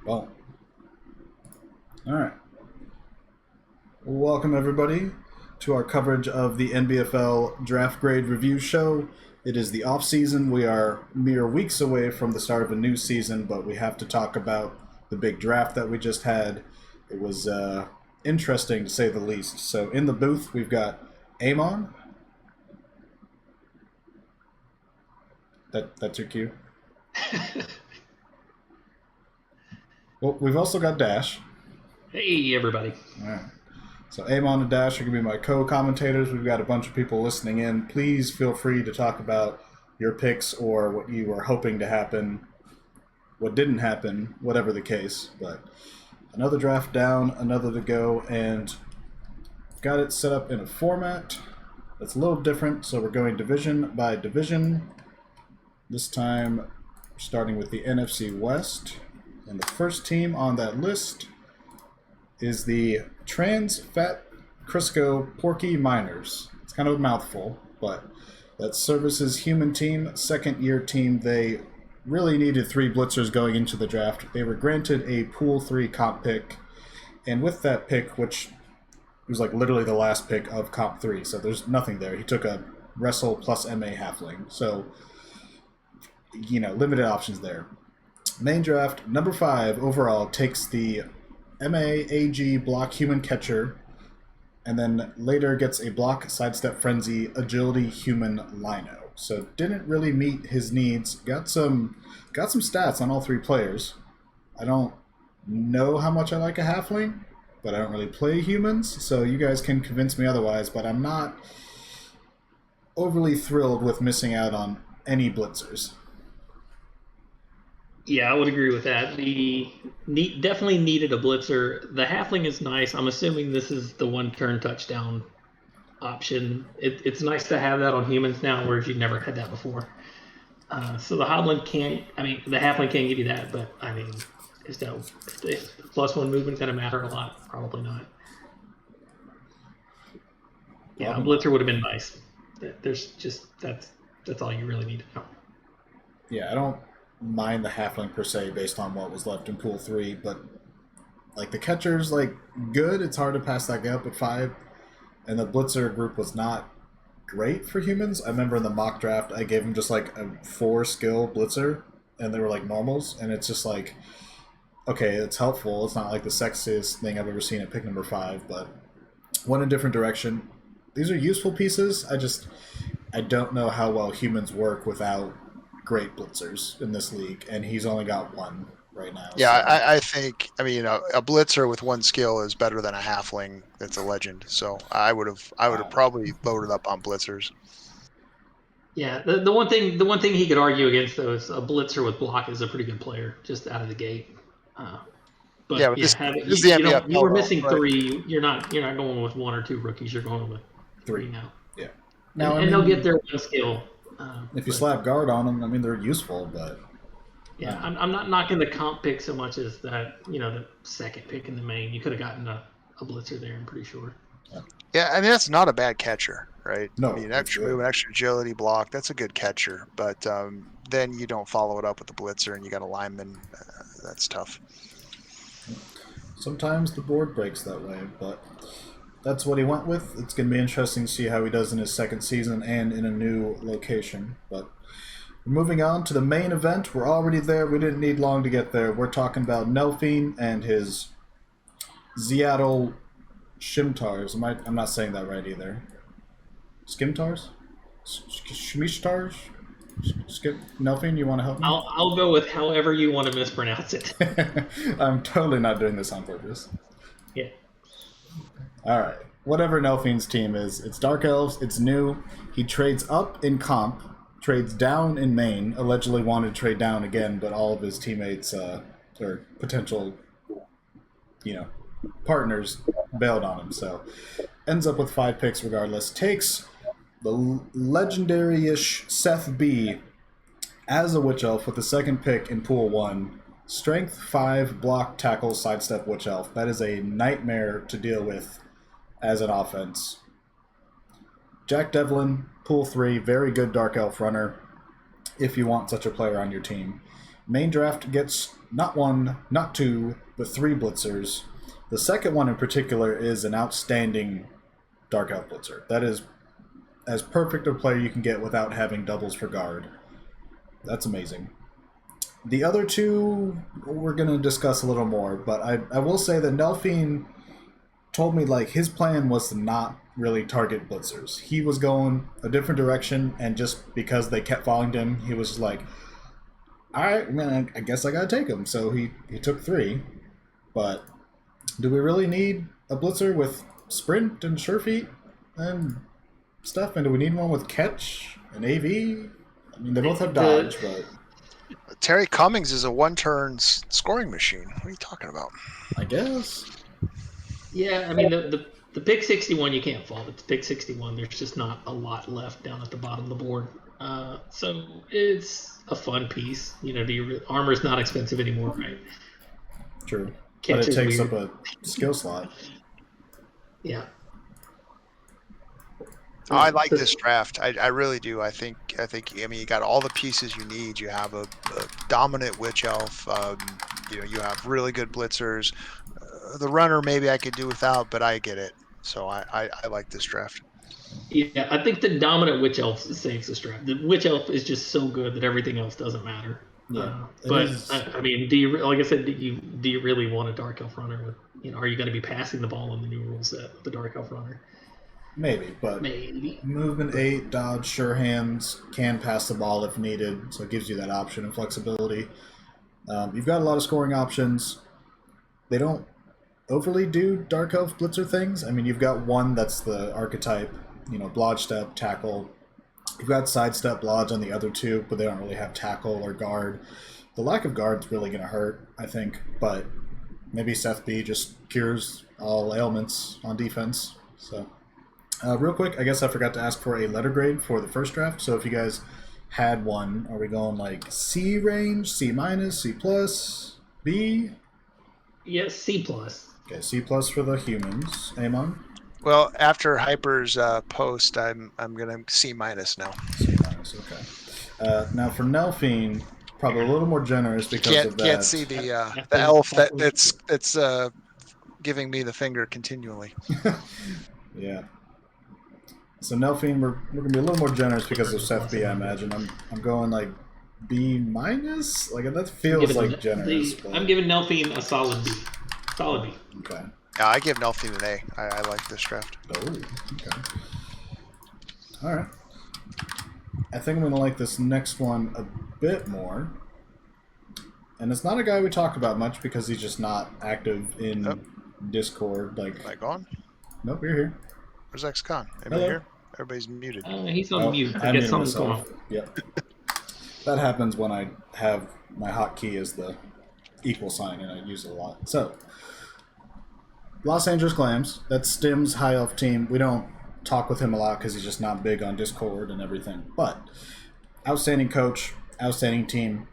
Well, all right. Welcome everybody to our coverage of the NBFL Draft Grade Review Show. It is the off season. We are mere weeks away from the start of a new season, but we have to talk about the big draft that we just had. It was interesting to say the least. So in the booth, we've got Amon. That's your cue. Well, we've also got Dash. Hey, everybody. All right. So Amon and Dash are going to be my co-commentators. We've got a bunch of people listening in. Please feel free to talk about your picks or what you were hoping to happen, what didn't happen, whatever the case. But another draft down, another to go, and I've got it set up in a format that's a little different. So we're going division by division. This time, starting with the NFC West. And the first team on that list is the Trans Fat Crisco Porky Miners. It's kind of a mouthful, but that Services human team, second-year team. They really needed 3 blitzers going into the draft. They were granted a Pool 3 comp pick, and with that pick, which was like literally the last pick of comp 3, so there's nothing there. He took a Wrestle plus MA Halfling, so, you know, limited options there. Main draft, number 5 overall, takes the MAAG block human catcher, and then later gets a block sidestep frenzy agility human lino. So didn't really meet his needs. Got some stats on all 3 players. I don't know how much I like a halfling, but I don't really play humans, so you guys can convince me otherwise, but I'm not overly thrilled with missing out on any blitzers. Yeah, I would agree with that. Definitely needed a blitzer. The halfling is nice. I'm assuming this is the one-turn touchdown option. It's nice to have that on humans now, whereas you've never had that before. So the halfling can't give you that, but I mean, is that +1 movement going to matter a lot? Probably not. Yeah, a blitzer would have been nice. There's just that's all you really need to know. Yeah, I don't mind the halfling per se based on what was left in pool 3, but like the catcher's like good. It's hard to pass that gap at 5, and the blitzer group was not great for humans. I remember in the mock draft I gave him just like a 4 skill blitzer, and they were like normals, and it's just like, okay, it's helpful. It's not like the sexiest thing I've ever seen at pick number 5, but went a different direction. These are useful pieces. I don't know how well humans work without great blitzers in this league, and he's only got 1 right now. Yeah, so. I think, I mean, a blitzer with 1 skill is better than a halfling that's a legend. So I would have probably loaded up on blitzers. Yeah, the one thing he could argue against though is a blitzer with block is a pretty good player just out of the gate. But yeah, this is the NBFL, you were missing 3. You're not going with 1 or 2 rookies. You're going with 3 now. Yeah. Now, and they'll get their 1 skill. If you slap guard on them, I mean, they're useful, but... Yeah, I'm not knocking the comp pick so much as that, the second pick in the main. You could have gotten a blitzer there, I'm pretty sure. Yeah, I mean, that's not a bad catcher, right? No. I mean, extra move, extra agility, block, that's a good catcher. But then you don't follow it up with a blitzer and you got a lineman. That's tough. Sometimes the board breaks that way, but... that's what he went with. It's going to be interesting to see how he does in his second season and in a new location. But moving on to the main event, we're already there. We didn't need long to get there. We're talking about Nelfine and his Seattle Shimtars. I'm not saying that right either. Skimtars? Shmishtars? Nelfine, you want to help me? I'll go with however you want to mispronounce it. I'm totally not doing this on purpose. Yeah. Alright, whatever Nelfine's team is, it's Dark Elves, it's new. He trades up in comp, trades down in main, allegedly wanted to trade down again, but all of his teammates, or potential, partners, bailed on him. So, ends up with 5 picks regardless. Takes the legendary-ish Seth B as a Witch Elf with the second pick in Pool 1. Strength 5, block, tackle, sidestep Witch Elf. That is a nightmare to deal with as an offense. Jack Devlin, pool 3, very good Dark Elf runner if you want such a player on your team. Main draft gets not 1, not 2, but 3 blitzers. The second one in particular is an outstanding Dark Elf blitzer. That is as perfect a player you can get without having doubles for guard. That's amazing. The other 2 we're going to discuss a little more, but I will say that Nelfine told me like his plan was to not really target blitzers. He was going a different direction, and just because they kept following him, he was like, all right, man, I guess I got to take him. So he took 3. But do we really need a blitzer with sprint and sure feet and stuff? And do we need one with catch and AV? I mean, they both have dodge, but Terry Cummings is a one-turn scoring machine. What are you talking about? I guess. Yeah, I mean the pick 61 you can't fault. It's pick 61. There's just not a lot left down at the bottom of the board. So it's a fun piece. You know, armor's not expensive anymore, right? True. Catch But it is takes weird. up a skill slot. Yeah. Oh, I like this draft. I really do. I think. I mean, you got all the pieces you need. You have a dominant witch elf. You know, you have really good blitzers. The runner maybe I could do without, but I get it. So I like this draft. Yeah, I think the dominant witch elf saves this draft. The witch elf is just so good that everything else doesn't matter. Yeah, But I mean, like I said, do you really want a dark elf runner? With, you know, are you going to be passing the ball in the new rule set with the dark elf runner? Maybe, but Maybe. movement 8, dodge, sure hands, can pass the ball if needed, so it gives you that option and flexibility. You've got a lot of scoring options. They don't overly do Dark Elf Blitzer things. I mean, you've got one that's the archetype, you know, blodge step, tackle. You've got sidestep, blodge on the other 2, but they don't really have tackle or guard. The lack of guard's really going to hurt, I think, but maybe Seth B just cures all ailments on defense, so... real quick, I guess I forgot to ask for a letter grade for the first draft. So if you guys had one, are we going like C range, C minus, C plus, B? Yes, C plus. Okay, C plus for the humans. Amon? Well, after Hyper's post, I'm gonna C minus now. C minus, okay. Now for Nelfine, probably a little more generous because of that. Can't see the elf that's giving me the finger continually. Yeah. So Nelfine, we're gonna be a little more generous because of Seth B. I imagine. I'm going like B minus. Like that feels like generous. I'm giving Nelfine a solid B. Solid B. Okay. Yeah, I give Nelfine an A. I like this draft. Oh, okay. All right. I think I'm gonna like this next one a bit more. And it's not a guy we talk about much because he's just not active in Discord. Like, Am I gone? Nope, you're here. Where's XCon? Anybody here? Everybody's muted. He's on mute. I guess something's going on. Yep. That happens when I have my hotkey as the equal sign, and I use it a lot. So, Los Angeles Clams. That's Stim's high elf team. We don't talk with him a lot because he's just not big on Discord and everything. But outstanding coach, outstanding team.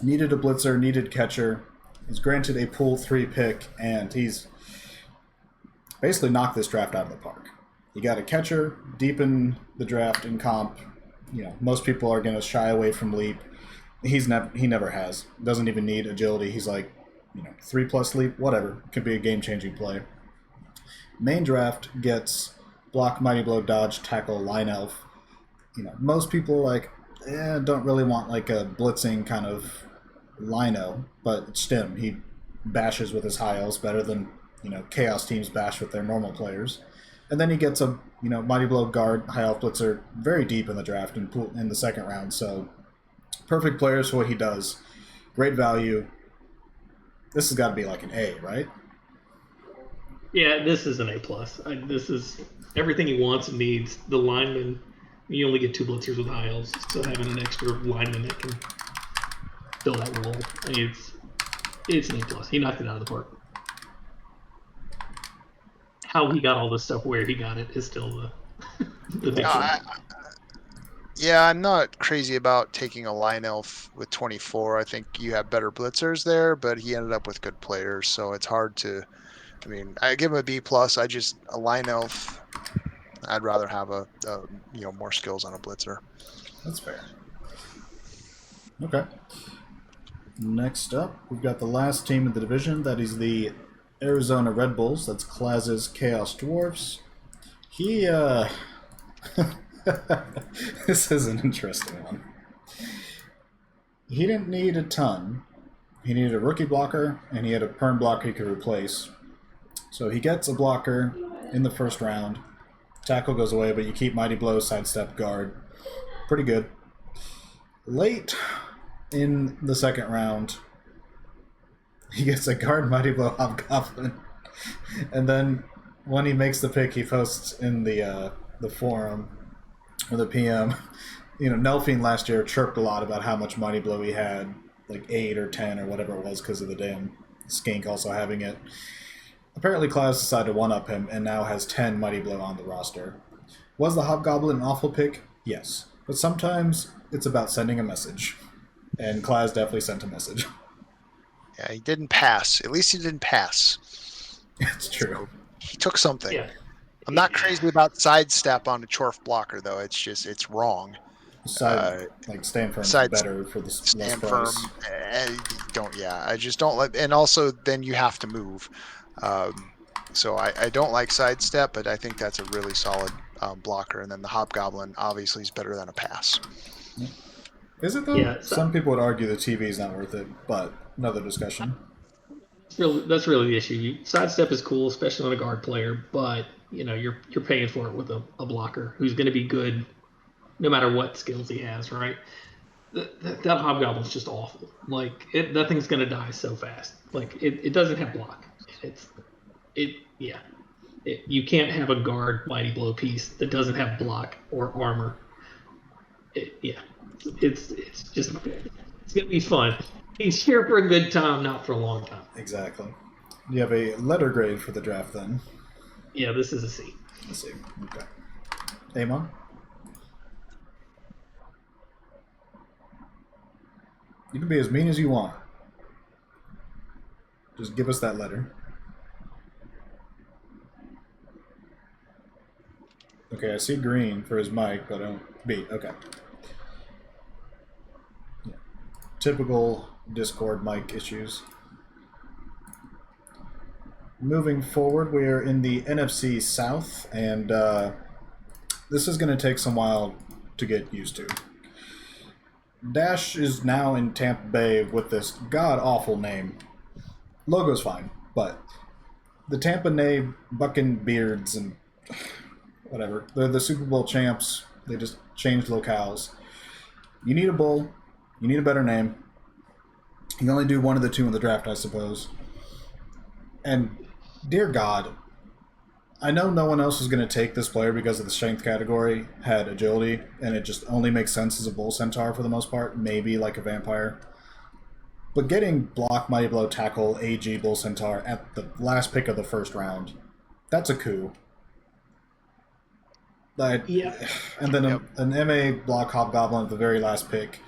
Needed a blitzer, needed catcher. He's granted a pool 3 pick, and he's basically knocked this draft out of the park. You got a catcher, deepen the draft in comp. You know, most people are going to shy away from leap. He never has. Doesn't even need agility. He's like, 3+ leap, whatever. Could be a game-changing play. Main draft gets block, mighty blow, dodge, tackle, line elf. Most people are like, don't really want like a blitzing kind of lino, but it's Stim. He bashes with his high elves better than chaos teams bash with their normal players. And then he gets a mighty blow, guard, high elf blitzer very deep in the draft in the second round. So perfect players for what he does. Great value. This has got to be like an A, right? Yeah, this is an A plus. This is everything he wants and needs. The lineman, you only get 2 blitzers with high elves, so having an extra lineman that can fill that role, it's an A plus. He knocked it out of the park. How he got all this stuff where he got it is still the big thing. Yeah, I'm not crazy about taking a line elf with 24. I think you have better blitzers there, but he ended up with good players, so it's hard to. I mean, I give him a B plus. A line elf. I'd rather have more skills on a blitzer. That's fair. Okay. Next up, we've got the last team in the division. That is the Arizona Red Bulls. That's Klaz's Chaos Dwarfs. He, this is an interesting one. He didn't need a ton. He needed a rookie blocker, and he had a perm blocker he could replace. So he gets a blocker in the first round. Tackle goes away, but you keep Mighty Blow, Sidestep, Guard. Pretty good. Late in the second round, he gets a Guard, Mighty Blow, Hobgoblin. And then when he makes the pick, he posts in the forum, or the PM, Nelfine last year chirped a lot about how much Mighty Blow he had, like 8 or 10 or whatever it was because of the damn Skink also having it. Apparently Klaus decided to one-up him and now has 10 Mighty Blow on the roster. Was the Hobgoblin an awful pick? Yes. But sometimes it's about sending a message. And Klaus definitely sent a message. Yeah, he didn't pass. At least he didn't pass. It's true. So he took something. Yeah. I'm not crazy about sidestep on a Chorf blocker, though. It's wrong. Stand firm is Side- better for the less Stand price. firm. I just don't like, and also then you have to move. So I don't like sidestep, but I think that's a really solid blocker. And then the Hobgoblin obviously is better than a pass. Is it though? Yeah, Some people would argue the TV is not worth it, but another discussion. That's really the issue. Sidestep is cool, especially on a guard player, but you're paying for it with a blocker who's going to be good no matter what skills he has, right? That Hobgoblin's just awful. Like that thing's going to die so fast. Like it doesn't have block. You can't have a guard Mighty Blow piece that doesn't have block or armor. It's just it's gonna be fun. He's here for a good time, not for a long time. Exactly. You have a letter grade for the draft then. Yeah, this is a C. Let's see. Okay. Amon? You can be as mean as you want. Just give us that letter. Okay, I see green for his mic, but I don't... B, okay. Yeah. Typical Discord mic issues. Moving forward, we are in the NFC South, and this is going to take some while to get used to. Dash is now in Tampa Bay with this god-awful name. Logo's fine, but the Tampa name, Bucking Beards, and whatever. They're the Super Bowl champs. They just changed locales. You need a bull. You need a better name. You can only do one of the two in the draft, I suppose. And, dear God, I know no one else is going to take this player because of the strength category, had agility, and it just only makes sense as a bull centaur for the most part, maybe like a vampire. But getting block, mighty blow, tackle, AG, bull centaur at the last pick of the first round, that's a coup. Yeah. And then an MA block hobgoblin at the very last pick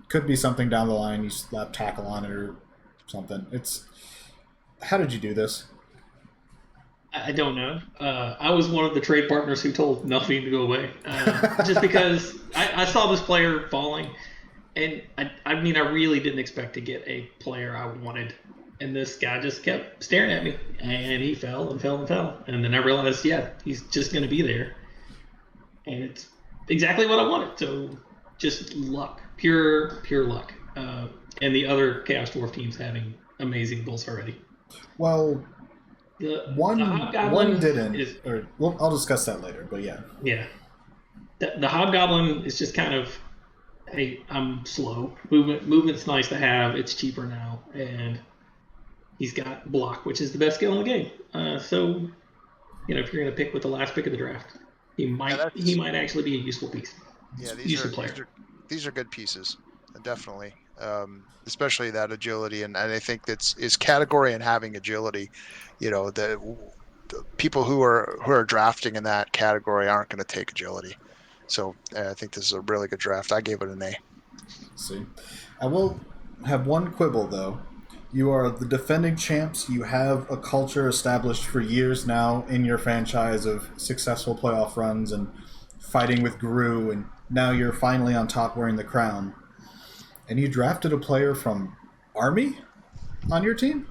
could be something down the line. You slap tackle on it or something. How did you do this? I don't know. I was one of the trade partners who told Nelfine to go away, just because I saw this player falling, and I really didn't expect to get a player I wanted, and this guy just kept staring at me, and he fell and fell and fell, and then I realized, he's just going to be there, and it's exactly what I wanted. So just luck, pure luck, and the other Chaos Dwarf teams having amazing bulls already. Well. One didn't. I'll discuss that later, but yeah. Yeah. The Hobgoblin is just kind of, hey, I'm slow. Movement's nice to have. It's cheaper now. And he's got block, which is the best skill in the game. So, if you're going to pick with the last pick of the draft, he might actually be a useful piece. Yeah, these are good pieces, definitely. Especially that agility, and I think that's is category and having agility. The people who are drafting in that category aren't going to take agility. So I think this is a really good draft. I gave it an A. See, I will have one quibble though. You are the defending champs. You have a culture established for years now in your franchise of successful playoff runs and fighting with Gru, and now you're finally on top wearing the crown. And you drafted a player from Army on your team?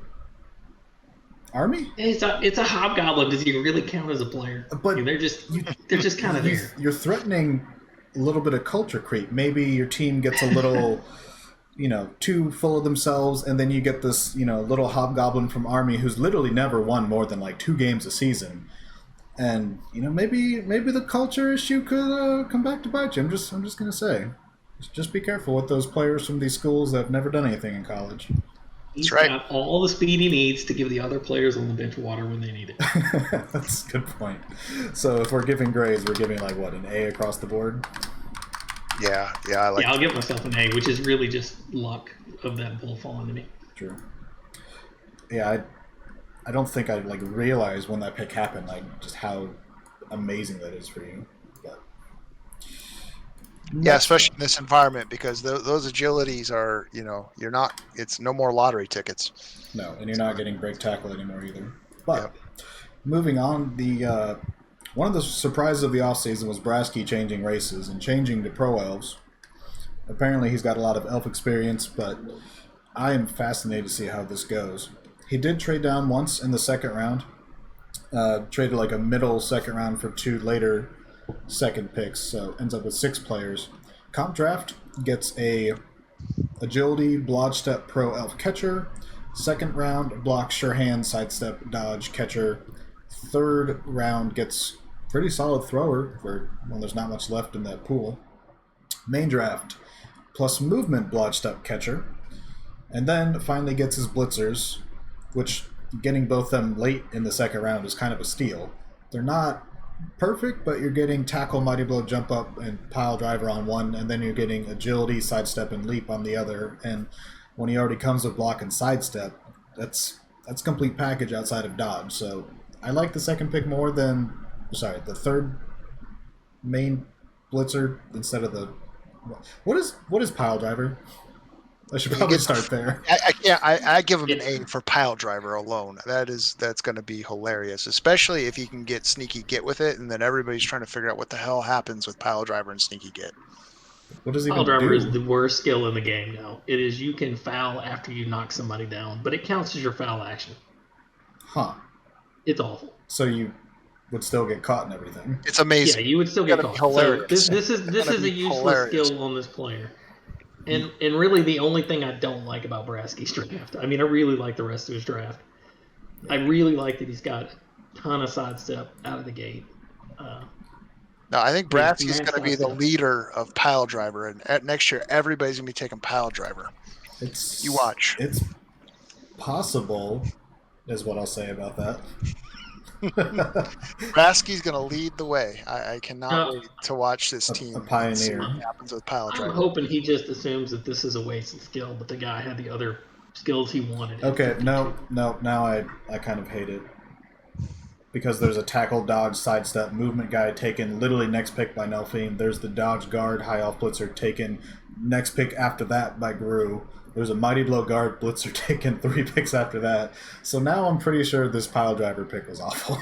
Army? It's a hobgoblin. Does he really count as a player? But I mean, they're just kind of there. You're threatening a little bit of culture creep. Maybe your team gets a little, too full of themselves, and then you get this, little hobgoblin from Army who's literally never won more than like 2 games a season. And maybe the culture issue could come back to bite you. I'm just gonna say, just be careful with those players from these schools that have never done anything in college. He's right. got all the speed he needs to give the other players on the bench water when they need it. That's a good point. So if we're giving grades, we're giving like what, an A across the board? Yeah, I like. Yeah, I'll give myself an A, which is really just luck of that bull falling to me. True. Yeah, I don't think I like realized when that pick happened, like just how amazing that is for you. But Yeah, especially in this environment, because those agilities are, you're not. It's no more lottery tickets. No, and you're not getting break tackle anymore either. But Yep. moving on, the one of the surprises of the offseason was Brasky changing races and changing to pro elves. Apparently, he's got a lot of elf experience, but I am fascinated to see how this goes. He did trade down once in the second round. Traded like a middle second round for 2 later second picks, so ends up with 6 players. Comp draft gets a agility, blodge step, pro elf catcher. Second round, block, sure hand, sidestep, dodge, catcher. Third round gets pretty solid thrower for when there's not much left in that pool. Main draft, plus movement, blodge step, catcher. And then finally gets his blitzers, which getting both them late in the second round is kind of a steal. They're not perfect, but you're getting tackle, mighty blow, jump up, and pile driver on one, and then you're getting agility, sidestep, and leap on the other. And when he already comes with block and sidestep, that's complete package outside of dodge. So I like the second pick more than the third main blitzer instead of the what is pile driver? I should probably start there. I give him an A for pile driver alone. That's going to be hilarious, especially if he can get sneaky get with it, and then everybody's trying to figure out what the hell happens with pile driver and sneaky get. What does he Pile even driver do? is the worst skill in the game now. It is you can foul after you knock somebody down, but it counts as your foul action. Huh. It's awful. So you would still get caught and everything. It's amazing. Yeah, you would still get It's caught. gonna be hilarious. So this is a useless hilarious. skill on this player. And really the only thing I don't like about Brasky's draft. I mean, I really like the rest of his draft. I really like that he's got a ton of sidestep out of the gate. No, I think Bratsky's man going to be the sidestep. leader of pile driver, and next year everybody's going to be taking pile driver. You watch. It's possible, is what I'll say about that. Bratsky's going to lead the way. I cannot wait to watch this team. A pioneer. And see what happens with pile I'm driver. hoping he just assumes that this is a wasted skill, but the guy had the other skills he wanted. Okay, no. Now I kind of hate it. Because there's a tackle, dodge, sidestep, movement guy taken literally next pick by Nelfine. There's the dodge guard, high elf blitzer taken next pick after that by Gru. There's a mighty blow guard blitzer taken 3 picks after that. So now I'm pretty sure this pile driver pick was awful.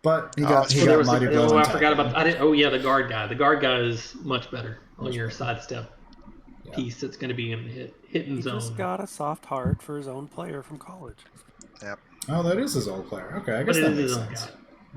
But he got mighty blow. I forgot about. The guard guy. The guard guy is much better on your sidestep piece. That's going to be in the hitting zone. He just got a soft heart for his own player from college. Yep. Oh, that is his old player. Okay, I guess But that it makes is his own sense. guy.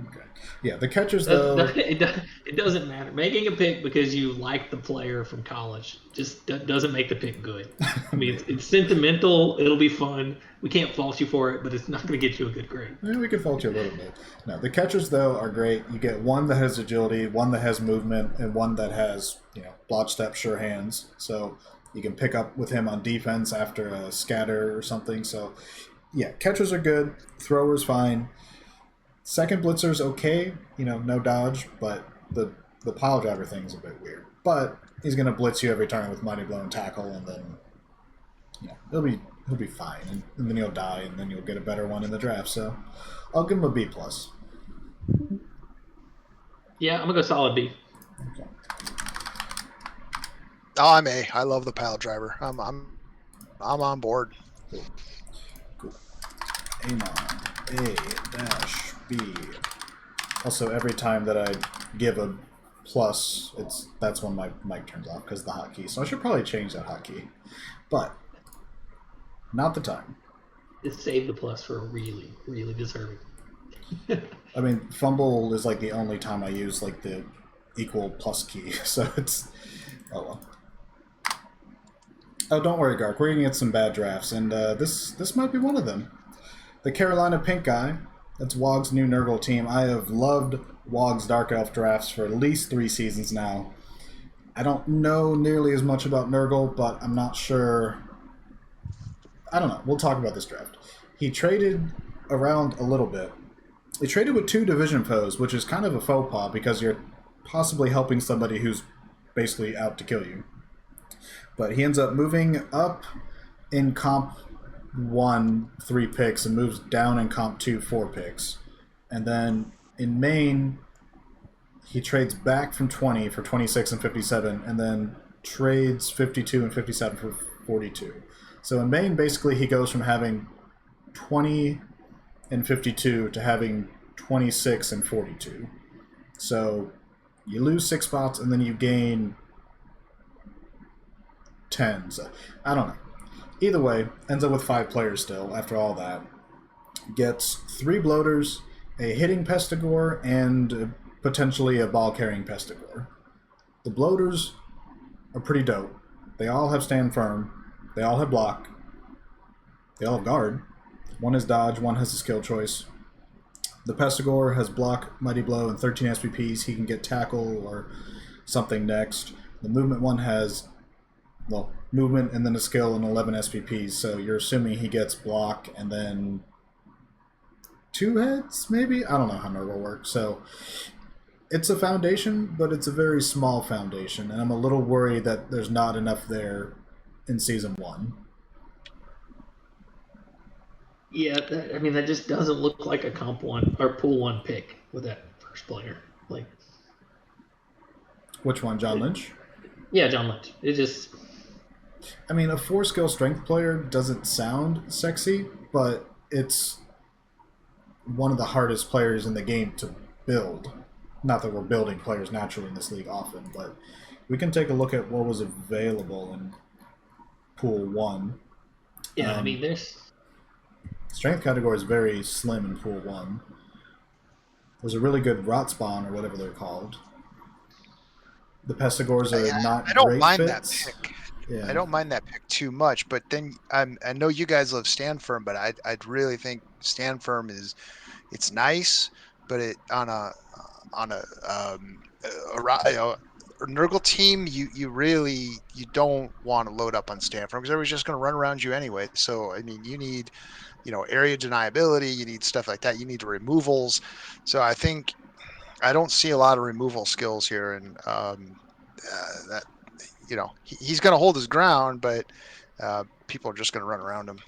Okay. Yeah, the catchers though. It doesn't matter. Making a pick because you like the player from college just doesn't make the pick good. I mean, it's sentimental. It'll be fun. We can't fault you for it, but it's not going to get you a good grade. Yeah, we can fault you a little bit. No, the catchers though are great. You get one that has agility, one that has movement, and one that has blotch step, sure hands. So you can pick up with him on defense after a scatter or something. So yeah, catchers are good. Throwers fine. Second blitzer's okay. No dodge, but the pile driver thing's a bit weird. But he's gonna blitz you every turn with mighty blow and tackle, and then he'll be fine, and then he'll die, and then you'll get a better one in the draft. So I'll give him a B plus. Yeah, I'm gonna go solid B. Okay. Oh, I'm A. I love the pile driver. I'm I'm on board. Cool. Amon A-B. Also, every time that I give a plus, that's when my mic turns off because of the hotkey. So I should probably change that hotkey, but not the time. Just save the plus for really, really deserving. I mean, fumble is like the only time I use like the equal plus key, so it's oh well. Oh, don't worry, Gark. We're gonna get some bad drafts, and this might be one of them. The Carolina Pink Guy. That's Wog's new Nurgle team. I have loved Wog's Dark Elf drafts for at least 3 seasons now. I don't know nearly as much about Nurgle, but I'm not sure. I don't know. We'll talk about this draft. He traded around a little bit. He traded with 2 division foes, which is kind of a faux pas because you're possibly helping somebody who's basically out to kill you. But he ends up moving up in Comp 1 3 picks and moves down in Comp 2 4 picks. And then in main, he trades back from 20 for 26 and 57, and then trades 52 and 57 for 42. So in main, basically, he goes from having 20 and 52 to having 26 and 42. So you lose 6 spots, and then you gain 10. So I don't know. Either way, ends up with 5 players still after all that. Gets 3 bloaters, a hitting Pestigore, and potentially a ball-carrying Pestigore. The bloaters are pretty dope. They all have stand firm. They all have block. They all have guard. One has dodge, one has a skill choice. The Pestigore has block, mighty blow, and 13 SPPs. He can get tackle or something next. The movement one has, well, movement and then a skill and 11 SPPs. So you're assuming he gets block and then 2 heads, maybe? I don't know how Nurgle works. So it's a foundation, but it's a very small foundation. And I'm a little worried that there's not enough there in Season 1. Yeah, that just doesn't look like a Comp 1 or Pool 1 pick with that first player. Like, Which one, John Lynch? yeah, John Lynch. It just, I mean, a 4-skill strength player doesn't sound sexy, but it's one of the hardest players in the game to build. Not that we're building players naturally in this league often, but we can take a look at what was available in Pool 1. yeah, I mean, there's. Strength category is very slim in Pool 1. There's a really good Rot Spawn, or whatever they're called. The Pestigores are not I don't great mind fits. that pick. Yeah. I don't mind that pick too much, but then I know you guys love Stand Firm, but I'd really think Stand Firm it's nice, but it on a Nurgle team you don't want to load up on Stand Firm because everybody's just going to run around you anyway. So I mean, you need area deniability, you need stuff like that, you need removals. So I think I don't see a lot of removal skills here, and that. He's going to hold his ground, but people are just going to run around him.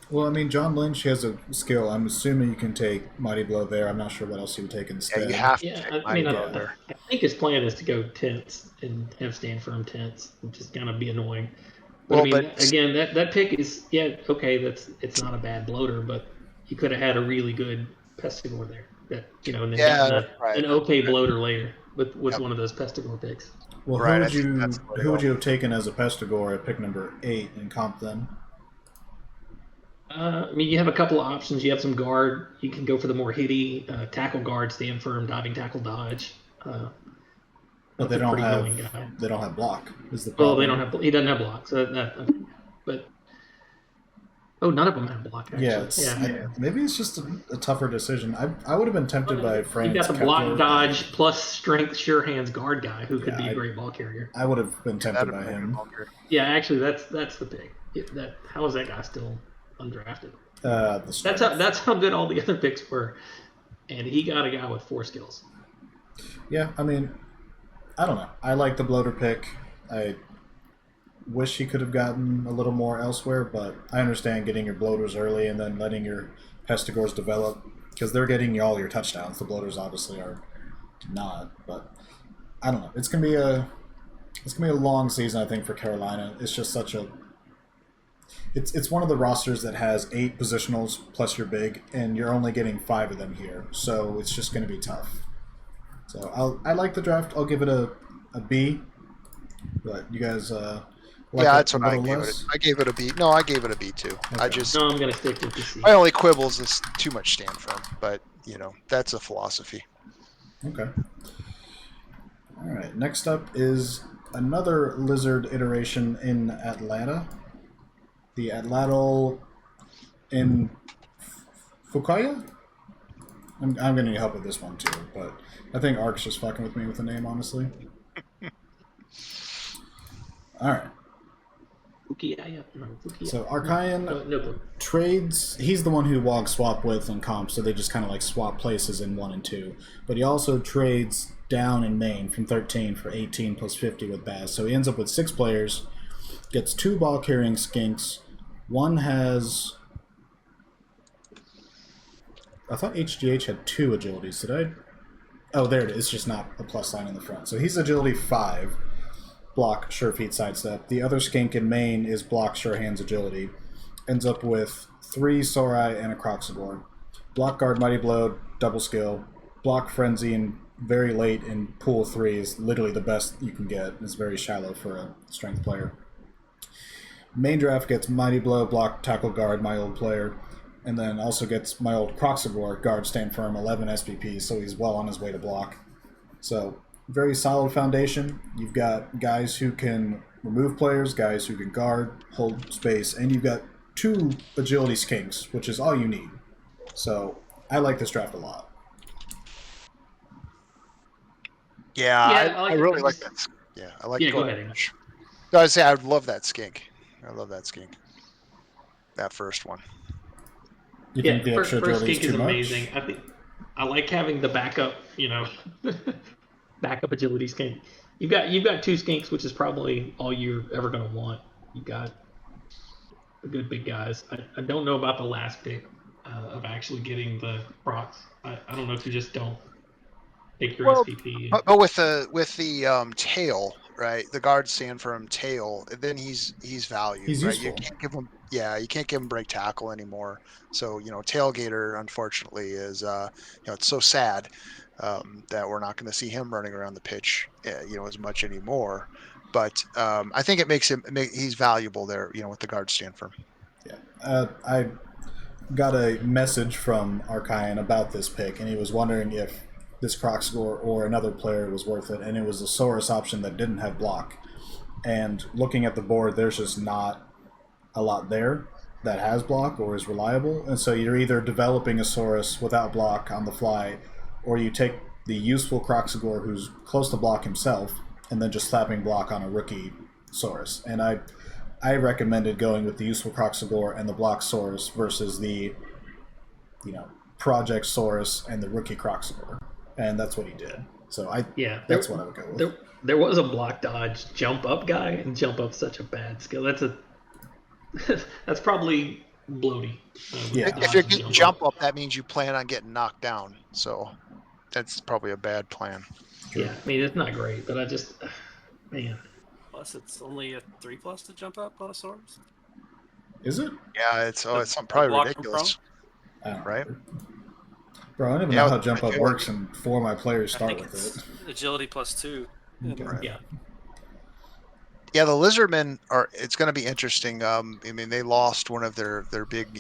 Well, I mean, John Lynch has a skill. I'm assuming you can take Mighty Blow there. I'm not sure what else you would take instead. Yeah, you have to Yeah, take I mean, Mighty Blow there. I think his plan is to go tents and have stand firm tents, which is gonna be annoying. But Well, I mean, but again, that pick is okay. It's not a bad bloater, but you could have had a really good Pestigore there. That and then gotten an okay bloater later with one of those Pestigore picks. Well, who would you have taken as a Pestigore at pick number 8 in Comp then? I mean, you have a couple of options. You have some guard. You can go for the more hitty tackle guard, stand firm, diving tackle, dodge. But they don't have block. Is the problem? Well, he doesn't have block. So but none of them have block. Actually. Yeah. Maybe it's just a tougher decision. I would have been tempted by France. You got the block, dodge plus strength, sure hands guard guy who could be a great ball carrier. I would have been tempted by him. Yeah, actually, that's the pick. How is that guy still undrafted? That's how good all the other picks were, and he got a guy with 4 skills. Yeah, I mean, I don't know. I like the bloater pick. I wish he could have gotten a little more elsewhere, but I understand getting your bloaters early and then letting your Pestigores develop because they're getting you all your touchdowns. The bloaters obviously are not, but I don't know. It's gonna be a long season, I think, for Carolina. It's just such a It's one of the rosters that has 8 positionals plus your big, and you're only getting 5 of them here, so it's just going to be tough. So I like the draft. I'll give it a B. But you guys like Yeah, it that's a what I little gave it. less? I gave it a B. No, I gave it a B too. I Okay. just No, I'm gonna stick with the C. my only quibbles is too much stand firm, but that's a philosophy. Okay. All right. Next up is another lizard iteration in Atlanta. The Atlatl in Fukaya? I'm going to need help with this one too, but I think Ark's just fucking with me with the name, honestly. All right. So Archaean No. trades. He's the one who Wog swap with in comp, so they just kind of like swap places in 1 and 2. But he also trades down in main from 13 for 18 plus 50 with Baz. So he ends up with 6 players, gets 2 ball carrying skinks. One has. I thought HGH had 2 agilities. Did I? Oh, there it is. It's just not a plus sign in the front. So he's agility 5. Block, sure feet, sidestep. The other skink in main is block, sure hands, agility. Ends up with 3 Sorai and a Croxagore. Block, guard, mighty blow, double skill. Block, frenzy, and very late in pool 3 is literally the best you can get. It's very shallow for a strength player. Main draft gets mighty blow, block, tackle, guard, my old player. And then also gets my old Croxagore, guard, stand firm, 11 SPP, so he's well on his way to block. So very solid foundation. You've got guys who can remove players, guys who can guard, hold space, and you've got 2 agility skinks, which is all you need. So I like this draft a lot. Yeah, I really like that. Yeah, I like. Yeah, go ahead. No, I say I would love that skink. I love that skink. That first one. You think the extra first agility skink is is too amazing. much? I like having the backup. Backup agility skink. You've got 2 skinks, which is probably all you're ever gonna want. You've got the good big guys. I don't know about the last pick of actually getting the procs. I don't know if you just don't take your SPP. But with the tail, right? The guard stand firm tail. Then he's valued, He's right? useful. You can't give him. Yeah, you can't give him break tackle anymore. So tailgater unfortunately is it's so sad that we're not going to see him running around the pitch as much anymore. But I think it makes him he's valuable there with the guard stand firm. Yeah, I got a message from Archaean about this pick, and he was wondering if this Croxagore or another player was worth it, and it was a Saurus option that didn't have block. And looking at the board, there's just not a lot there that has block or is reliable, and so you're either developing a Saurus without block on the fly, or you take the useful Croxagore who's close to block himself, and then just slapping block on a rookie Saurus. And I recommended going with the useful Croxagore and the block Saurus versus the Project Saurus and the rookie Croxagore, and that's what he did. So that's what I would go with. There was a block dodge jump up guy, and jump up's such a bad skill. That's probably bloaty. If you're getting jump up, that means you plan on getting knocked down. So that's probably a bad plan. True. Yeah, I mean it's not great, but man. Plus, it's only a 3+ to jump up on a Saurus. Is it? Yeah, it's probably ridiculous. Right? Bro, I don't even know how jump up works, and 4 of my players start with it. Agility +2. Okay. Right. Yeah. Yeah, the Lizardmen it's going to be interesting. I mean, they lost one of their big,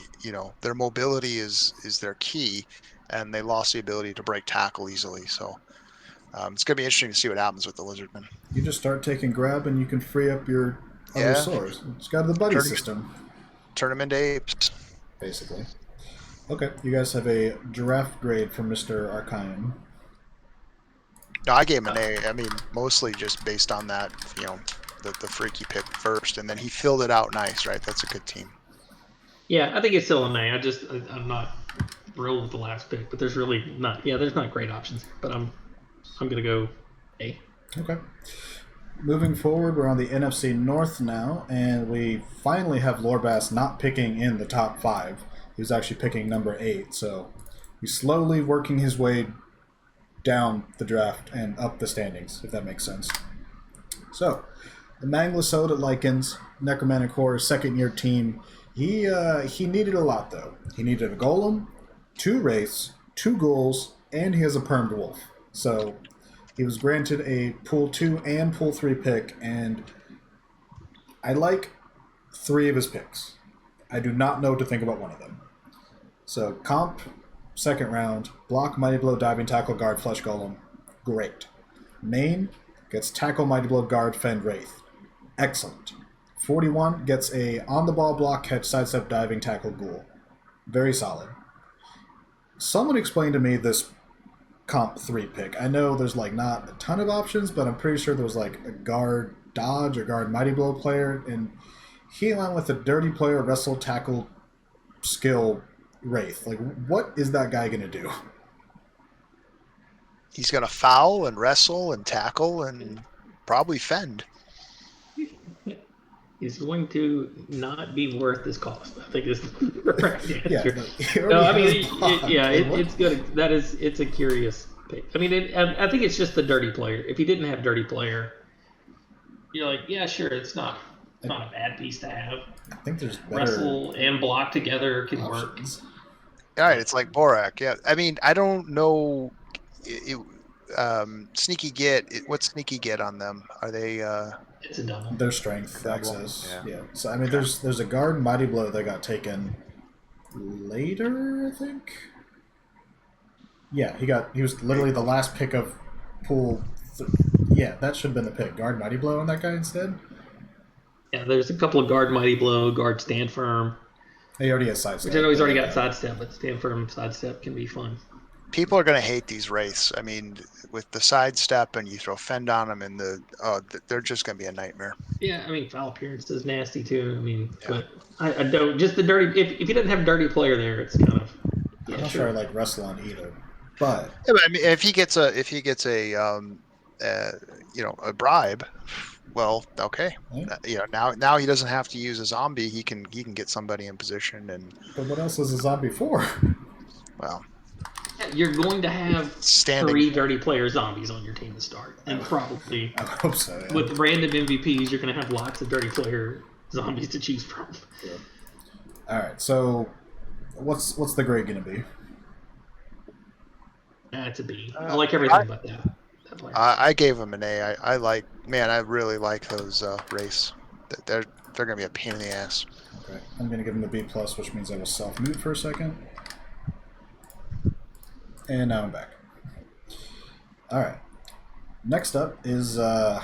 their mobility is their key, and they lost the ability to break tackle easily. So it's going to be interesting to see what happens with the Lizardmen. You just start taking grab, and you can free up your other swords. It's got the buddy system. Turn them into apes. Basically. Okay, you guys have a draft grade from Mr. Archaean. No, I gave him an A. I mean, mostly just based on that, the freaky pick first, and then he filled it out nice, right? That's a good team. Yeah, I think it's still an A. I'm not thrilled with the last pick, but there's really not. Yeah, there's not great options, but I'm gonna go A. Okay. Moving forward, we're on the NFC North now, and we finally have Lorbass not picking in the top 5. He was actually picking number 8, so he's slowly working his way down the draft and up the standings, if that makes sense. So, the Manglisota Lycans, Necromantic Horror second year team. He needed a lot though. He needed a golem, 2 wraiths, 2 ghouls, and he has a permed wolf. So he was granted a pool 2 and pool 3 pick, and I like 3 of his picks. I do not know what to think about one of them. So comp, second round, block, mighty blow, diving, tackle, guard, flesh golem. Great. Main gets tackle, mighty blow, guard, fend, wraith. Excellent. 41 gets a on the ball, block, catch, sidestep, diving, tackle, ghoul. Very solid. Someone explained to me this comp 3 pick. I know there's like not a ton of options, but I'm pretty sure there was like a guard dodge or guard mighty blow player, and he went with a dirty player, wrestle, tackle, skill, wraith. Like, what is that guy gonna do? He's going to foul and wrestle and tackle and probably fend. He's going to not be worth his cost. I think this is the right Yeah, answer. but he No, I already mean, has block. yeah, Like, what? it's good. It's a curious pick. I mean, I think it's just the dirty player. If he didn't have dirty player, you're like, yeah, sure, it's not a bad piece to have. I think there's better Wrestle and block together can work. options. All right, it's like Borak. Yeah, I mean, I don't know. Sneaky get. What's sneaky get on them? Are they? It's a double. Their strength Double, access. yeah. Yeah. So I mean, there's a guard mighty blow that got taken later, I think. Yeah, he was literally the last pick of pool. Yeah, that should have been the pick. Guard mighty blow on that guy instead. Yeah, there's a couple of guard mighty blow, guard stand firm. He already has sidestep. Which I know he's already got sidestep, but stand firm sidestep can be fun. People are going to hate these wraiths. I mean, with the sidestep and you throw fend on them, and they're just going to be a nightmare. Yeah, I mean, foul appearance is nasty too. I mean, Yeah. but I don't just the dirty. If he didn't have a dirty player there, it's kind of. Yeah, I'm not sure. sure I like wrestle on either, but Yeah, but I mean, if he gets a bribe, well, okay. Yeah. Now he doesn't have to use a zombie. He can get somebody in position, and but what else is a zombie for? well, You're going to have standing. 3 dirty player zombies on your team to start, and probably I hope so. Yeah. with random MVPs, you're going to have lots of dirty player zombies to choose from. Yeah. All right. So, what's the grade gonna be? That's a B. I like everything about that player. I gave him an A. I really like those wraiths. They're gonna be a pain in the ass. Okay. I'm gonna give him a B plus, which means I will self mute for a second. And now I'm back. All right. Next up is I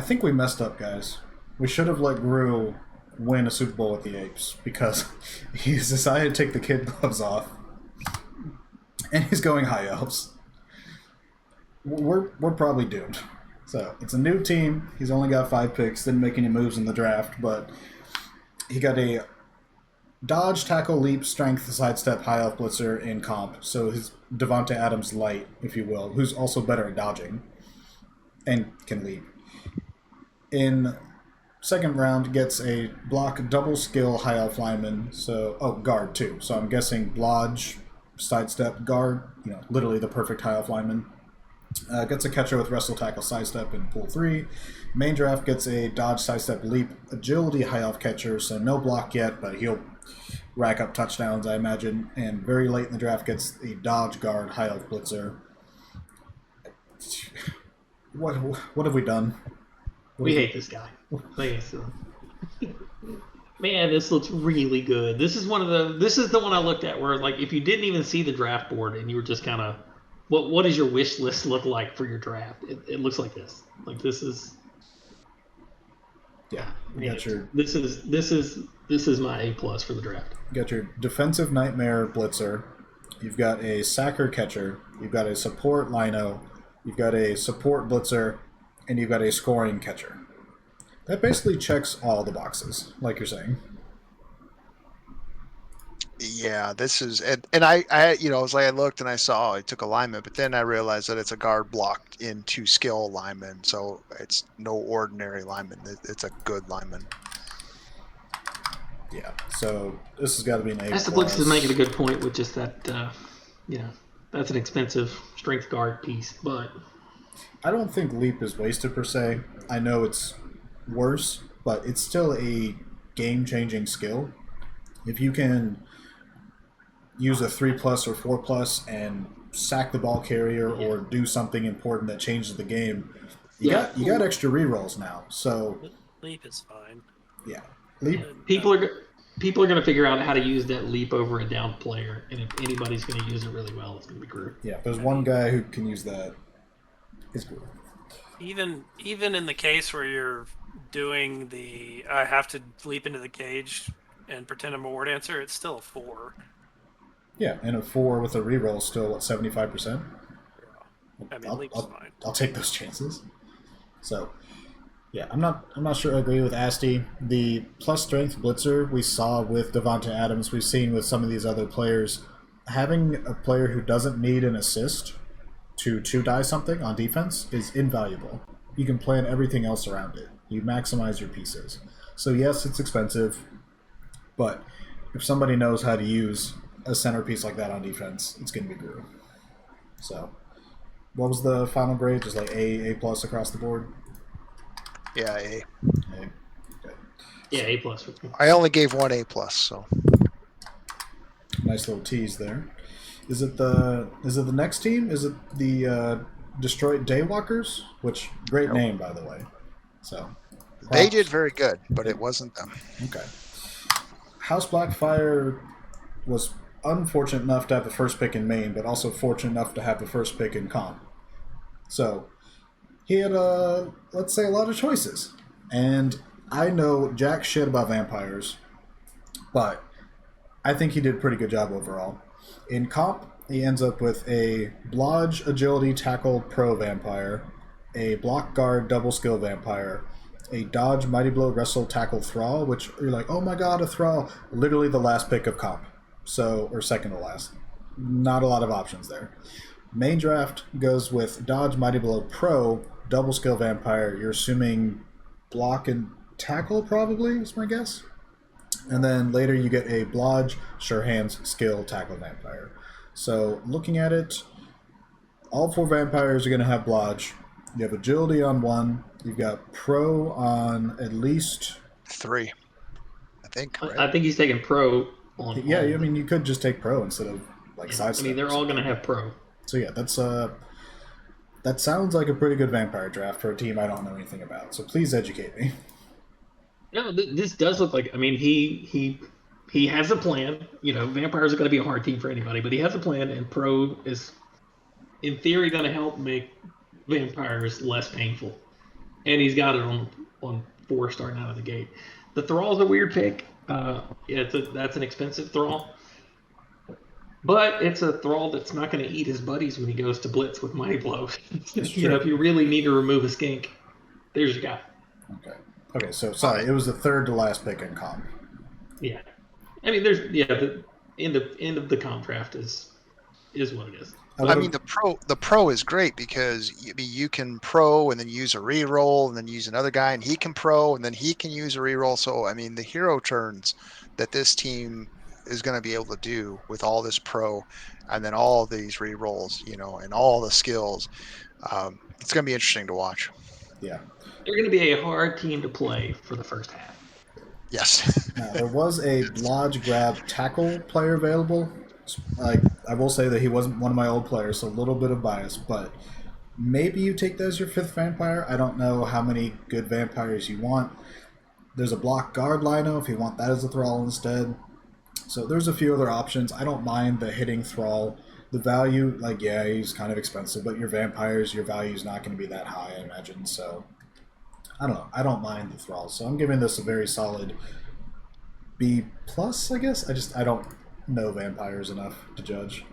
think we messed up, guys. We should have let Gru win a Super Bowl with the Apes because he's decided to take the kid gloves off, and he's going high elves. We're probably doomed. So it's a new team. He's only got 5 picks. Didn't make any moves in the draft, but he got a dodge, tackle, leap, strength, sidestep, high elf blitzer in comp. So his Devontae Adams light, if you will, who's also better at dodging and can leap. In second round, gets a block, double skill, high elf lineman. So guard too. So I'm guessing lodge, sidestep, guard. Literally the perfect high elf lineman. Gets a catcher with wrestle, tackle, sidestep in pool 3. Main draft gets a dodge, sidestep, leap, agility, high elf catcher. So no block yet, but he'll rack up touchdowns, I imagine. And very late in the draft gets a dodge, guard, high elf blitzer. What have we done? We hate this guy. Man, this looks really good. This is the one I looked at where, like, if you didn't even see the draft board and you were just kind of, what does your wish list look like for your draft? It looks like this. Like, this is. Yeah, you got your. This is my A plus for the draft. You got your defensive nightmare blitzer. You've got a sacker catcher. You've got a support lino. You've got a support blitzer, and you've got a scoring catcher. That basically checks all the boxes, like you're saying. Yeah, this is and I it's like I looked and I saw I took alignment, but then I realized that it's a guard blocked into skill lineman, so it's no ordinary lineman. It's a good lineman. Yeah, so this has got to be an A+. Master Blitz is making a good point with just that, that's an expensive strength guard piece, but I don't think leap is wasted per se. I know it's worse, but it's still a game-changing skill. If you can use a 3+ or 4+ and sack the ball carrier or do something important that changes the game, you got extra rerolls now. So Leap is fine. yeah, leap. People are going to figure out how to use that leap over a down player, and if anybody's going to use it really well, it's going to be Gru. Yeah, if there's one guy who can use that, it's Gru. Even in the case where you're doing the I have to leap into the cage and pretend I'm a ward answer, it's still a 4. Yeah, and a 4 with a reroll is still what, 75%. I mean, leap's fine. I'll take those chances. So, yeah, I'm not sure I agree with Asti. The plus strength blitzer we saw with Devonta Adams, we've seen with some of these other players. Having a player who doesn't need an assist to die something on defense is invaluable. You can plan everything else around it. You maximize your pieces. So yes, it's expensive, but if somebody knows how to use a centerpiece like that on defense, it's going to be Gru. So, what was the final grade? Just like A plus across the board? Yeah, A. A. Okay. Yeah, A+. I only gave one A+, so. Nice little tease there. Is it the next team? Is it the Detroit Daywalkers? Which great name, by the way. So They did very good, but it wasn't them. Okay. House Blackfire was unfortunate enough to have the first pick in Maine, but also fortunate enough to have the first pick in comp. So he had let's say a lot of choices, and I know jack shit about vampires, but I think he did a pretty good job overall. In comp, he ends up with a Blodge Agility Tackle Pro Vampire, a Block Guard Double Skill Vampire, a Dodge Mighty Blow Wrestle Tackle Thrall, which you're like, oh my god, a Thrall. Literally the last pick of comp. So, or second to last. Not a lot of options there. Main draft goes with Dodge Mighty Blow Pro, Double Skill Vampire. You're assuming block and tackle, probably, is my guess. And then later you get a Blodge Sure Hands Skill Tackle Vampire. So looking at it, all 4 vampires are going to have Blodge. You have Agility on 1. You've got Pro on at least 3, I think. Right? I think he's taking Pro on. Yeah, I mean you could just take Pro instead of like sidestep. I mean they're all going to have Pro. So yeah, that sounds like a pretty good vampire draft for a team I don't know anything about. So please educate me. No, this does look like. I mean, he has a plan. You know, vampires are going to be a hard team for anybody, but he has a plan, and Pro is, in theory, going to help make vampires less painful. And he's got it on 4 starting out of the gate. The Thrall's a weird pick. That's an expensive Thrall, but it's a Thrall that's not going to eat his buddies when he goes to blitz with Mighty Blow. You know, if you really need to remove a skink, there's your guy. Okay, so sorry, it was the third to last pick in comp. Yeah, I mean, the end of the comp draft is what it is. I mean, the pro is great because you can pro and then use a reroll and then use another guy, and he can pro and then he can use a reroll. So I mean, the hero turns that this team is going to be able to do with all this pro and then all these rerolls, you know, and all the skills, it's going to be interesting to watch. Yeah. They're going to be a hard team to play for the first half. Yes. Now, there was a Blodge Grab tackle player available. I will say that he wasn't one of my old players, so a little bit of bias, but maybe you take that as your 5th vampire. I don't know how many good vampires you want. There's a Block Guard Lino if you want that as a Thrall instead. So there's a few other options. I don't mind the hitting Thrall. The value, like, yeah, he's kind of expensive, but your vampires, your value is not going to be that high, I imagine. So, I don't know. I don't mind the Thrall. So I'm giving this a very solid B+, I guess. I don't know vampires enough to judge.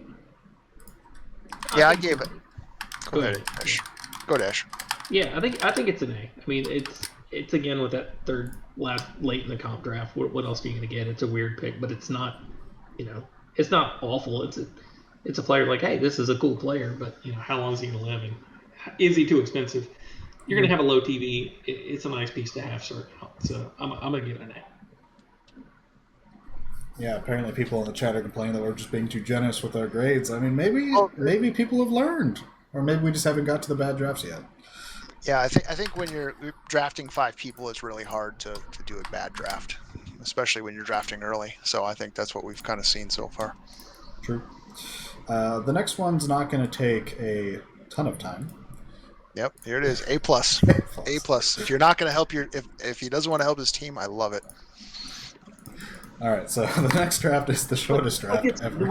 Yeah, I gave it. Go ahead. Ash. Go ahead, Ash. Yeah, I think it's an A. I mean, it's again with that third late in the comp draft. What else are you going to get? It's a weird pick, but it's not, you know, it's not awful. It's a player like, hey, this is a cool player, but you know, how long is he going to live? And is he too expensive? You're going to have a low TV. It's a nice piece to have, so I'm going to give it an A. Yeah, apparently people in the chat are complaining that we're just being too generous with our grades. I mean, maybe people have learned. Or maybe we just haven't got to the bad drafts yet. Yeah, I think when you're drafting 5 people, it's really hard to do a bad draft, especially when you're drafting early. So I think that's what we've kind of seen so far. True. The next one's not going to take a ton of time. Yep, here it is. A plus. A plus. If you're not going to help if he doesn't want to help his team, I love it. All right, so the next draft is the shortest draft ever.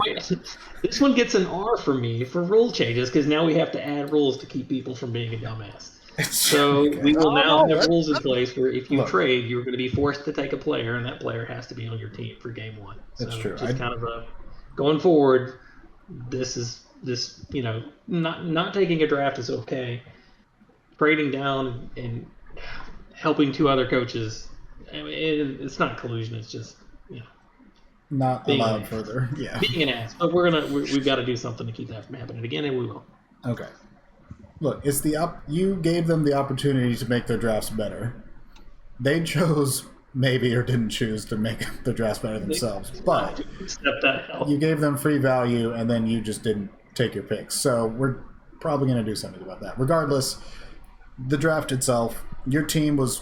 This one gets an R for me for rule changes because now we have to add rules to keep people from being a dumbass. So Okay. we will now no, have rules in place where if you Look. trade, you're going to be forced to take a player, and that player has to be on your team for game 1. That's So true. just kind of going forward, this not taking a draft is okay. Trading down and helping 2 other coaches, I mean, it's not collusion. It's just Not being allowed an ass. further. Yeah. Being an ass. But we've got to do something to keep that from happening again, and we will. Okay. Look, it's you gave them the opportunity to make their drafts better. They chose maybe or didn't choose to make the drafts better themselves, but Accept that help. you gave them free value and then you just didn't take your picks. So we're probably going to do something about that. Regardless, the draft itself, your team was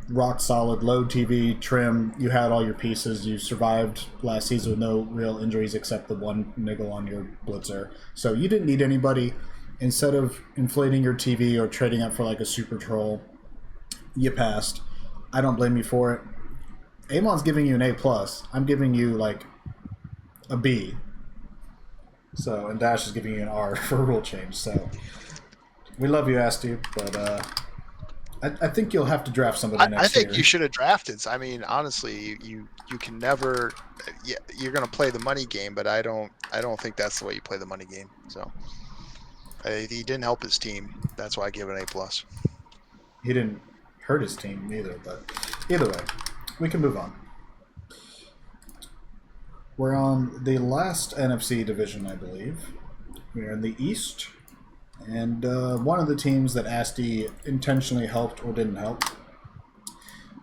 rock solid, low TV, trim. You had all your pieces. You survived last season with no real injuries except the one niggle on your blitzer. So you didn't need anybody. Instead of inflating your TV or trading up for like a super troll, you passed. I don't blame you for it. Amon's giving you an A plus. I'm giving you like a B. So, and Dash is giving you an R for a rule change. So, we love you, Asti, but I think you'll have to draft somebody next year. I think you should have drafted. I mean, honestly, you can never. Yeah, you're going to play the money game, but I don't think that's the way you play the money game. So. He didn't help his team. That's why I give it an A plus. He didn't hurt his team either, but either way, we can move on. We're on the last NFC division, I believe. We're in the East, and one of the teams that Asti intentionally helped or didn't help.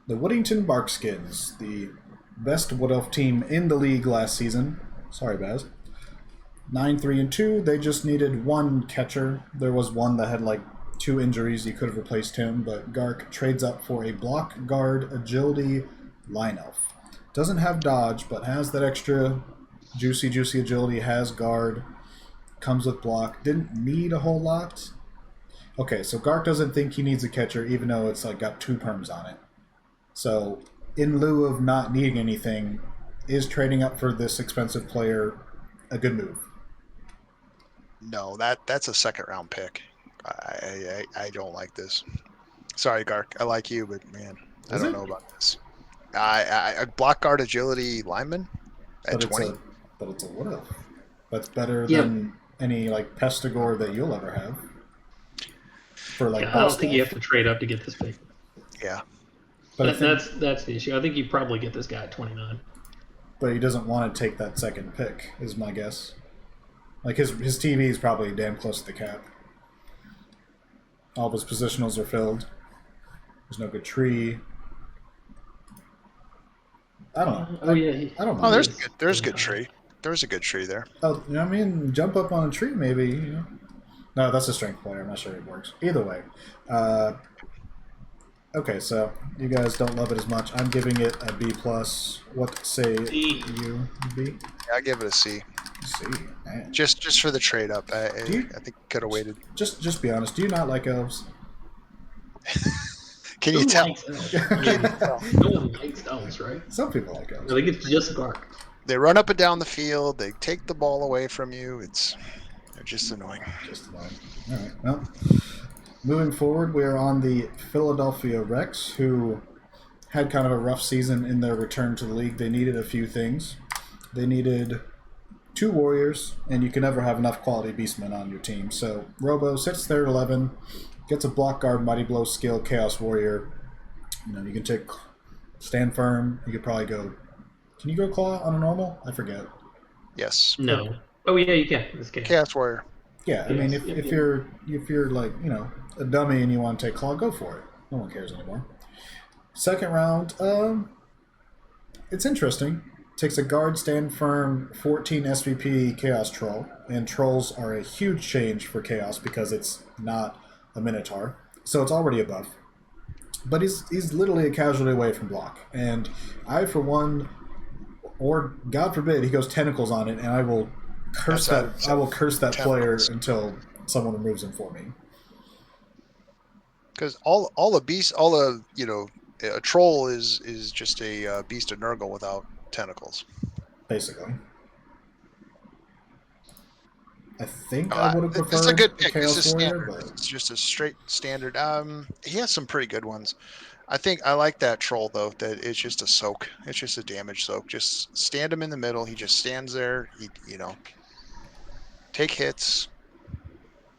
The Woodington Barkskins, the best Wood Elf team in the league last season. Sorry, Baz. 9-3-2. They just needed one catcher. There was one that had like 2 injuries. You could have replaced him, but Gark trades up for a block guard agility line elf. Doesn't have dodge, but has that extra juicy agility. Has guard. Comes with block. Didn't need a whole lot. Okay, so Gark doesn't think he needs a catcher, even though it's like got 2 perms on it. So in lieu of not needing anything, is trading up for this expensive player a good move? No, that's a 2nd round pick. I don't like this. Sorry, Gark. I like you, but man, I don't know about this. I block guard agility lineman at 20. But it's a Wood Elf. That's better than any like Pestigore that you'll ever have. For like, I don't think you have to trade up to get this pick. Yeah, but that's the issue. I think you probably get this guy at 29. But he doesn't want to take that 2nd pick, is my guess. Like his TV is probably damn close to the cap. All of his positionals are filled. There's no good tree. I don't know. Oh yeah. I don't know. Oh, there's good tree. There's a good tree there. Oh, you know what I mean? Jump up on a tree, maybe. You know. No, that's a strength player. I'm not sure it works. Either way. Okay, so you guys don't love it as much. I'm giving it a B plus. What say you? B? Yeah, I give it a C. C. Man. Just for the trade up. I think could have waited. Just be honest. Do you not like elves? Can you tell? No one likes elves, right? Some people like elves. I think it's just Gark. They run up and down the field. They take the ball away from you. They're just annoying. Just annoying. All right. Well, moving forward, we are on the Philadelphia Rex, who had kind of a rough season in their return to the league. They needed a few things. They needed 2 warriors, and you can never have enough quality beastmen on your team. So Robo sits there at 11, gets a block guard, mighty blow skill, chaos warrior. You know, you can take stand firm. You could probably go. Can you go claw on a normal? I forget. Yes. No. Oh yeah, you can. This can. Chaos warrior. Yeah, I mean, if you're like, you know, a dummy and you want to take claw, go for it. No one cares anymore. 2nd round, it's interesting. Takes a guard, stand firm, 14 SVP Chaos Troll, and trolls are a huge change for Chaos because it's not a Minotaur, so it's already a buff. But he's literally a casualty away from block, and I, for one, or God forbid, he goes tentacles on it, and I will curse that. I will curse that player until someone removes him for me. Because all a beast, all a a troll is just a beast of Nurgle without tentacles. Basically, I think I would have preferred it's a good pick. Chaos This is Warrior, standard. but It's just a straight standard. He has some pretty good ones. I think I like that troll though. That it's just a soak. It's just a damage soak. Just stand him in the middle. He just stands there. He take hits.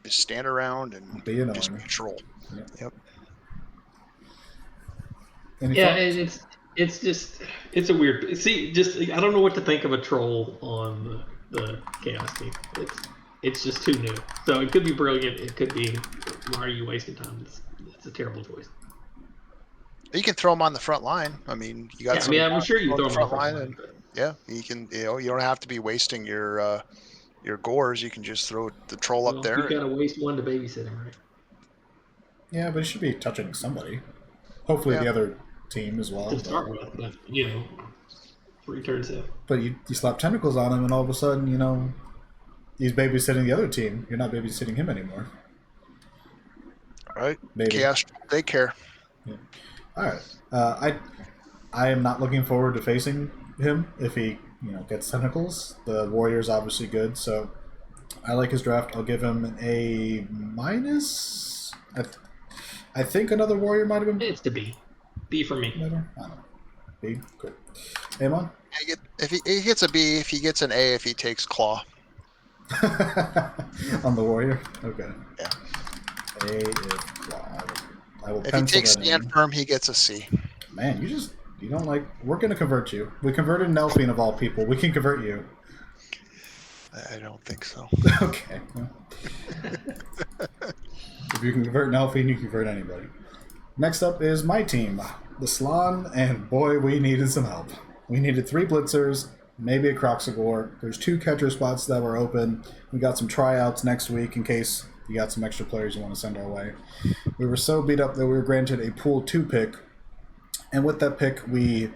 Just stand around and be annoying. just be a troll. Yep. Any Yeah, thoughts? it's a weird. See, just I don't know what to think of a troll on the Chaos team. It's just too new. So it could be brilliant. It could be, why are you wasting time? It's a terrible choice. You can throw him on the front line. I mean, you got. Yeah, I mean, I'm sure you throw him on the front line. And, yeah, you can. You don't have to be wasting your gores. You can just throw the troll up there. You got to waste one to babysit him, right? Yeah, but he should be touching somebody. Hopefully the other team as well. To start with, but 3 turns in. But you slap tentacles on him, and all of a sudden, he's babysitting the other team. You're not babysitting him anymore. All right. Maybe. Chaos, they care. Yeah. All right. I am not looking forward to facing him if he gets tentacles. The warrior's obviously good, so I like his draft. I'll give him an A minus. I think another warrior might have been. It's to B. B for me. Better? I don't know. B, cool. Amon? If he gets a B, if he gets an A, if he takes claw. On the warrior? Okay. Yeah. A is claw. I will if he pencil takes that stand in. firm, he gets a C. Man, you don't like. We're going to convert you. We converted Nelphine of all people. We can convert you. I don't think so. Okay. Well. If you can convert Nelphine, you can convert anybody. Next up is my team, the Slan, and boy, we needed some help. We needed 3 blitzers, maybe a Croxagore. There's 2 catcher spots that were open. We got some tryouts next week in case you got some extra players you want to send our way. We were so beat up that we were granted a pool 2 pick, and with that pick, we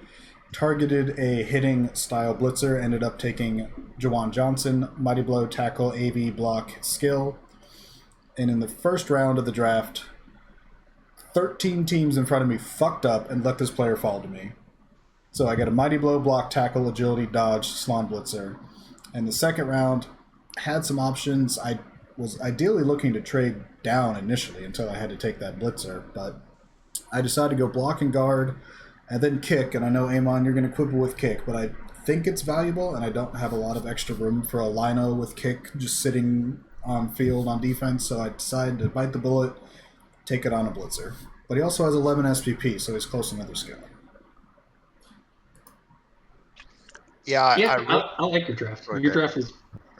targeted a hitting style blitzer, ended up taking Jawan Johnson, Mighty Blow, Tackle, AV, Block, Skill. And in the first round of the draft, 13 teams in front of me fucked up and let this player fall to me. So I got a Mighty Blow, Block, Tackle, Agility, Dodge, Slan Blitzer. And the second round had some options. I was ideally looking to trade down initially until I had to take that Blitzer, but I decided to go Block and Guard and then Kick. And I know, Amon, you're going to quibble with Kick, but I think it's valuable, and I don't have a lot of extra room for a lino with Kick just sitting on field on defense, so I decided to bite the bullet, take it on a Blitzer. But he also has 11 SPP, so he's close to another skill. Yeah, I like your draft. Your draft was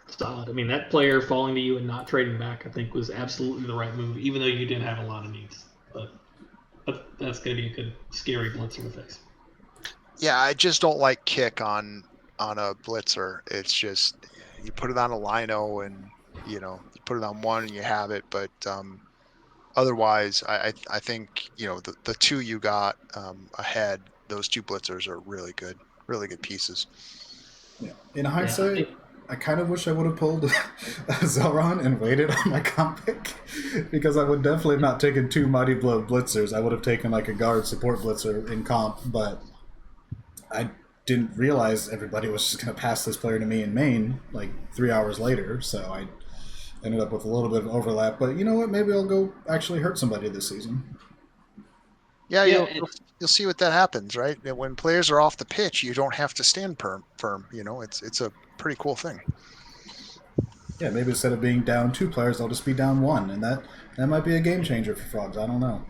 solid. I mean, that player falling to you and not trading back, I think, was absolutely the right move, even though you didn't have a lot of needs. But that's going to be a good, scary Blitzer to face. Yeah, I just don't like Kick on a Blitzer. It's just, you put it on a lino and, you put it on one and you have it. But otherwise, I think, the 2 you got ahead, those 2 Blitzers are really good pieces. Yeah. In hindsight, I kind of wish I would have pulled Zelron and waited on my comp pick, because I would definitely have not taken 2 Mighty Blow Blitzers. I would have taken like a guard support Blitzer in comp, but I didn't realize everybody was just going to pass this player to me in main like 3 hours later, so I ended up with a little bit of overlap. But you know what? Maybe I'll go actually hurt somebody this season. Yeah, you'll see what that happens, right? When players are off the pitch, you don't have to stand firm. It's a pretty cool thing. Yeah, maybe instead of being down 2 players, I'll just be down 1, and that might be a game changer for Frogs. I don't know.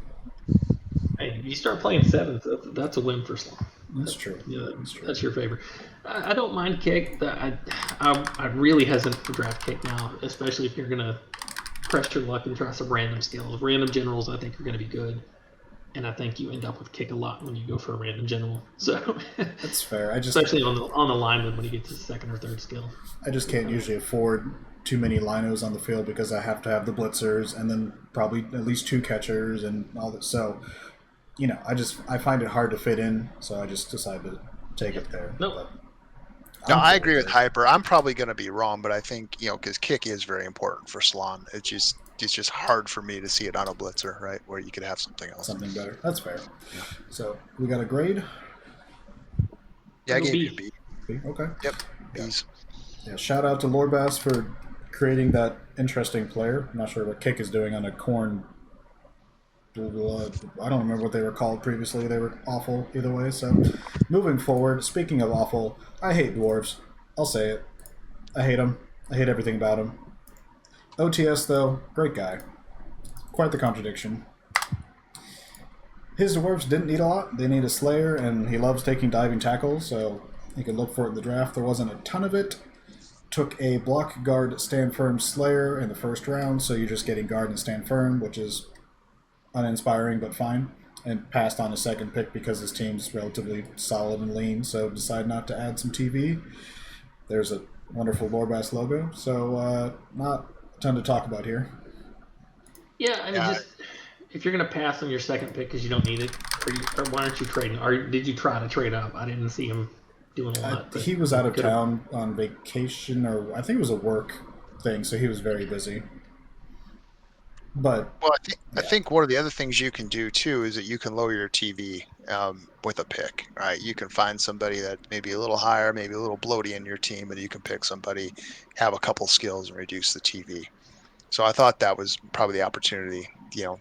Hey, you start playing 7s, that's a win for Slan. That's true. Yeah, That's true. That's your favor. I don't mind Kick. I'm really hesitant to draft Kick now, especially if you're going to press your luck and try some random skills. Random generals, I think, are going to be good. and I think you end up with kick a lot when you go for a random general. So That's fair. especially on the lineman when he gets his second or third skill. I just can't usually afford too many linos on the field because I have to have the blitzers and then probably at least 2 catchers and all that. So, I find it hard to fit in. So I just decided to take it there. Nope. But No, I'm I cool agree with it. Hyper. I'm probably going to be wrong, but I think because kick is very important for Salon. It's just hard for me to see it on a blitzer, right? Where you could have something else. Something better. That's fair. Yeah. So we got a grade. Yeah, I It'll gave be- you a B. B? Okay. Yep, Yeah. B's. Yeah. Shout out to Lord Bass for creating that interesting player. I'm not sure what Kick is doing on a corn. I don't remember what they were called previously. They were awful either way. So, moving forward, speaking of awful, I hate dwarves. I'll say it. I hate them. I hate everything about them. OTS, though, great guy. Quite the contradiction. His dwarves didn't need a lot. They need a Slayer, and he loves taking diving tackles, so you could look for it in the draft. There wasn't a ton of it. Took a block guard stand firm Slayer in the first round, so you're just getting guard and stand firm, which is uninspiring but fine. And passed on a second pick because his team's relatively solid and lean, so decided not to add some TV. There's a wonderful Lorbass logo, so not a ton to talk about here. Yeah, I mean, Yeah. just if you're gonna pass on your second pick because you don't need it, or why aren't you trading? Or did you try to trade up? I didn't see him doing a lot. but He was out of could've- town on vacation, or I think it was a work thing, so he was very busy. But Well, I think one of the other things you can do too is that you can lower your TV with a pick, right? You can find somebody that maybe a little higher, maybe a little bloaty in your team, and you can pick somebody, have a couple skills, and reduce the TV. So I thought that was probably the opportunity,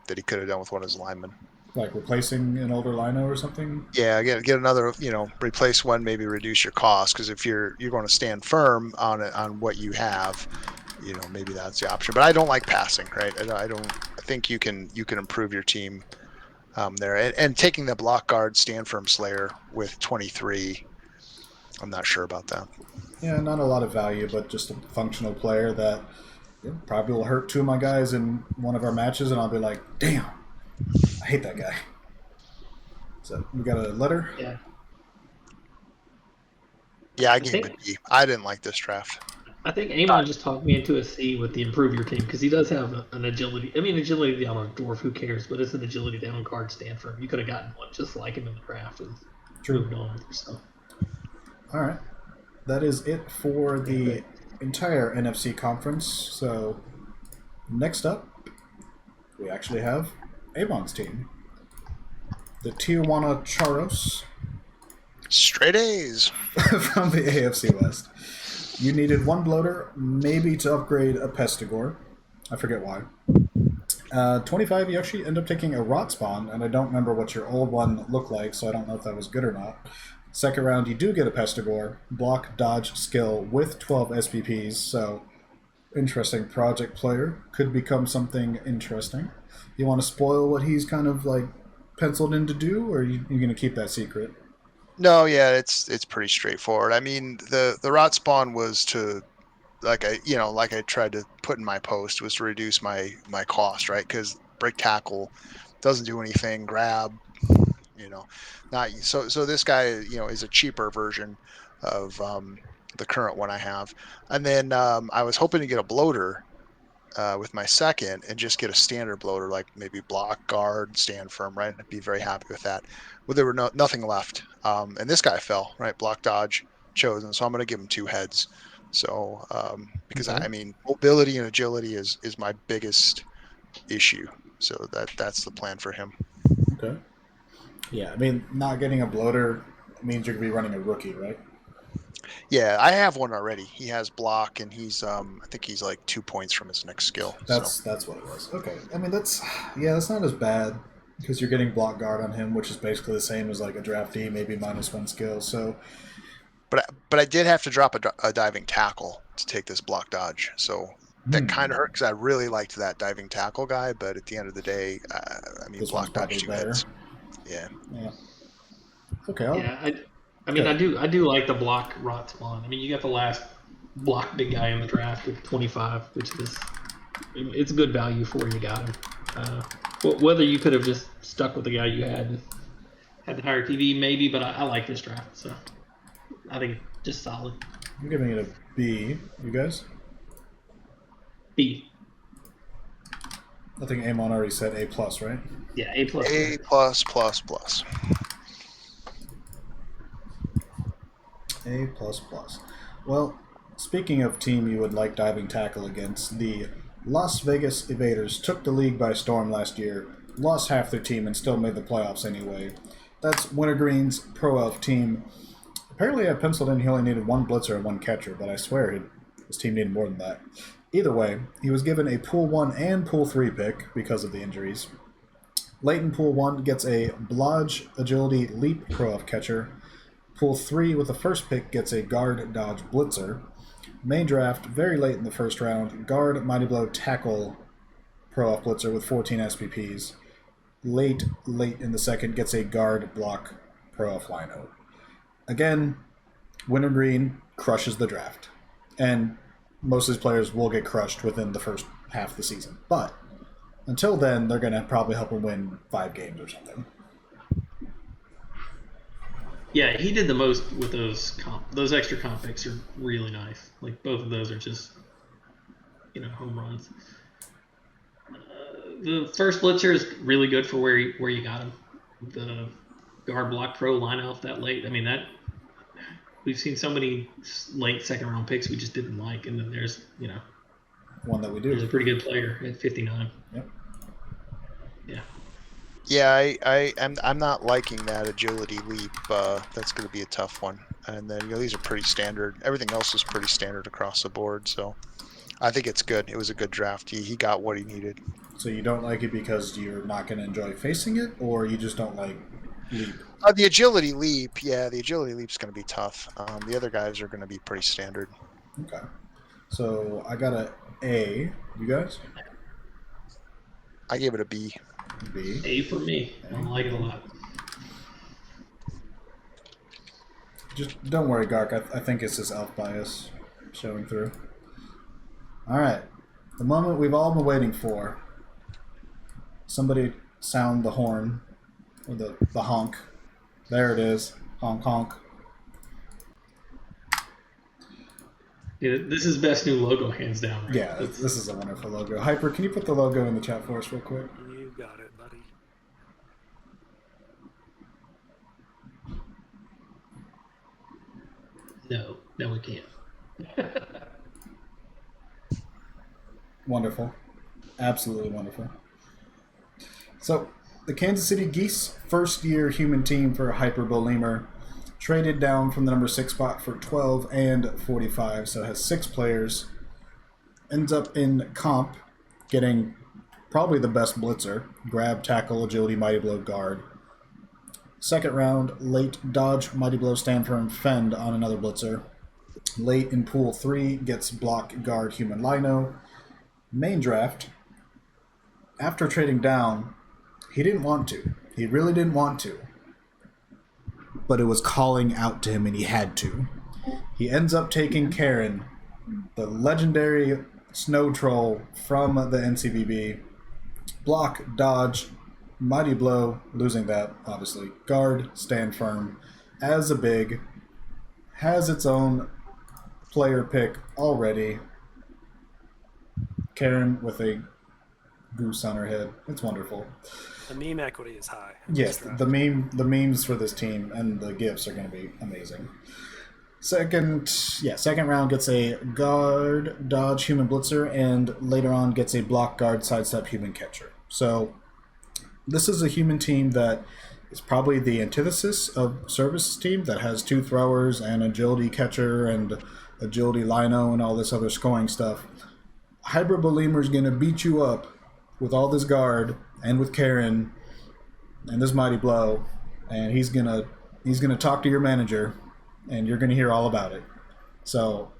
that he could have done with one of his linemen. like replacing an older lino or something. Yeah, get another, replace one, maybe reduce your cost, because if you're going to stand firm on it, on what you have, maybe that's the option. But I don't like passing, right? I think you can improve your team there, and taking the block guard stand firm Slayer with 23. I'm not sure about that. Yeah, not a lot of value, but just a functional player that probably will hurt 2 of my guys in one of our matches, and I'll be like, damn, I hate that guy. So we got a letter. Yeah, Yeah, I gave it a B. I didn't like this draft. I think Amon just talked me into a C with the improve your team because he does have an agility. I mean, agility down on a dwarf, who cares? But it's an agility down card stand for him. You could have gotten one just like him in the draft and moved on with yourself. All right. That is it for the entire NFC conference. So next up, we actually have Avon's team. The Tijuana Charros Straight A's. from the AFC West. You needed 1 bloater, maybe to upgrade a Pestigore. I forget why. 25, you actually end up taking a Rot Spawn, and I don't remember what your old one looked like, so I don't know if that was good or not. Second round, you do get a Pestigore, block, dodge, skill with 12 SPPs, so interesting project player. Could become something interesting. You want to spoil what he's kind of like penciled in to do, or are you going to keep that secret? No, yeah, it's pretty straightforward. I mean, the rot spawn was to, like I tried to put in my post, was to reduce my cost, right? Because break tackle doesn't do anything. Grab, not so this guy, is a cheaper version of the current one I have. And then I was hoping to get a bloater with my second and just get a standard bloater, like maybe block, guard, stand firm, right? I'd be very happy with that. Well, there were nothing left. And this guy fell, right? Block, dodge, chosen. So I'm going to give him 2 heads. So because Okay. I mean, mobility and agility is my biggest issue. So that's the plan for him. Okay. Yeah, I mean, not getting a bloater means you're going to be running a rookie, right? Yeah, I have one already. He has block, and he's I think he's like 2 points from his next skill. That's what it was. Okay. I mean, that's not as bad because you're getting block guard on him, which is basically the same as like a draftee, maybe -1 skill. So, But I did have to drop a diving tackle to take this block dodge. So that kind of hurt because I really liked that diving tackle guy. But at the end of the day, I mean, this one's block dodge probably 2 better. heads. Yeah. Yeah. Okay. Yeah, I mean, I do like the block rot spawn. I mean, you got the last block big guy in the draft with 25, which is it's good value for you got him. Whether you could have just stuck with the guy you had and had the higher TV, maybe, but I like this draft, so I think it's just solid. I'm giving it a B. You guys? B. I think Amon already said A plus, right? Yeah, A plus. A plus plus plus. A plus plus. Well, speaking of team you would like diving tackle against, the Las Vegas Evaders took the league by storm last year, lost half their team, and still made the playoffs anyway. That's Wintergreen's Pro Elf team. Apparently, I penciled in he only needed one blitzer and one catcher, but I swear his team needed more than that. Either way, he was given a Pool 1 and Pool 3 pick because of the injuries. Late in Pool 1 gets a Blodge Agility Leap Pro Elf catcher. Pool 3 with the first pick gets a Guard Dodge Blitzer. Main draft, very late in the first round, Guard Mighty Blow Tackle Pro Elf Blitzer with 14 SPPs. Late in the second gets a Guard Block Pro Elf Lino. Again, Wintergreen crushes the draft. And most of these players will get crushed within the first half of the season. But until then, they're going to probably help him win 5 games or something. Yeah, he did the most with those extra comp picks are really nice. Like both of those are just home runs. The first blitzer is really good for where you got him. The Guard Block Pro line off that late. I mean that we've seen so many late second round picks we just didn't like, and then there's one that we do. There's a pretty good player at 59. Yep. Yeah. Yeah, I'm not liking that agility leap. That's going to be a tough one. And then these are pretty standard. Everything else is pretty standard across the board. So I think it's good. It was a good draft. He got what he needed. So you don't like it because you're not going to enjoy facing it, or you just don't like leap? The agility leap, yeah, the agility leap's going to be tough. The other guys are going to be pretty standard. Okay. So I got a A. You guys? I gave it a B. B. A for me. I don't like it a lot. Just don't worry, Gark. I think it's his elf bias showing through. All right. The moment we've all been waiting for. Somebody sound the horn. Or the honk. There it is. Honk, honk. Yeah, this is best new logo, hands down. Right? Yeah, this is a wonderful logo. Hyper, can you put the logo in the chat for us real quick? You got it, buddy. No, we can't. Wonderful. Absolutely wonderful. So, the Kansas City Geese, first-year human team for Hyperbolemer, traded down from the number 6 spot for 12 and 45, so it has 6 players. Ends up in comp, getting probably the best blitzer, grab, tackle, agility, mighty blow, guard. Second round, late dodge, mighty blow, stand firm, fend on another blitzer. Late in pool 3, gets block, guard, human lino. Main draft, after trading down, he didn't want to. He really didn't want to. But it was calling out to him and he had to. He ends up taking Karen, the legendary snow troll from the NCBB. Block, dodge, mighty blow, losing that, obviously. Guard, stand firm. As a big, has its own player pick already. Karen with a goose on her head. It's wonderful. The meme equity is high. Yes, the memes for this team and the gifs are going to be amazing. Second round gets a guard, dodge, human blitzer, and later on gets a block, guard, sidestep, human catcher. So this is a human team that is probably the antithesis of Service's team that has 2 throwers and agility catcher and agility lino and all this other scoring stuff. Hyperbolemer's going to beat you up with all this guard and with Karen and this mighty blow, and he's gonna talk to your manager, and you're gonna hear all about it. So,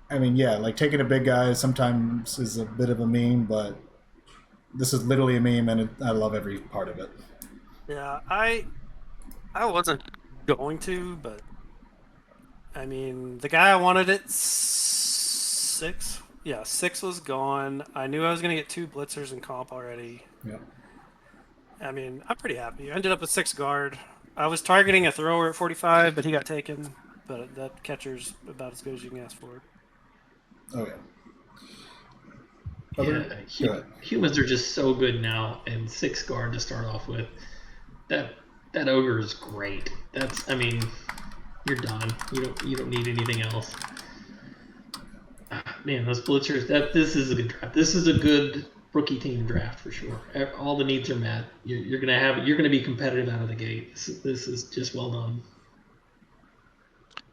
I mean, yeah, like taking a big guy sometimes is a bit of a meme, but this is literally a meme, and I love every part of it. Yeah, I wasn't going to, but I mean, the guy I wanted at 6 Yeah, 6 was gone. I knew I was going to get 2 blitzers in comp already. Yeah. I mean, I'm pretty happy. I ended up with 6 guard. I was targeting a thrower at 45, but he got taken. But that catcher's about as good as you can ask for. Okay. Yeah, Go ahead. humans are just so good now, and 6 guard to start off with. That ogre is great. I mean, you're done. You don't need anything else. Man, those blitzers. This is a good draft. This is a good rookie team draft for sure. All the needs are met. You're gonna be competitive out of the gate. This is just well done.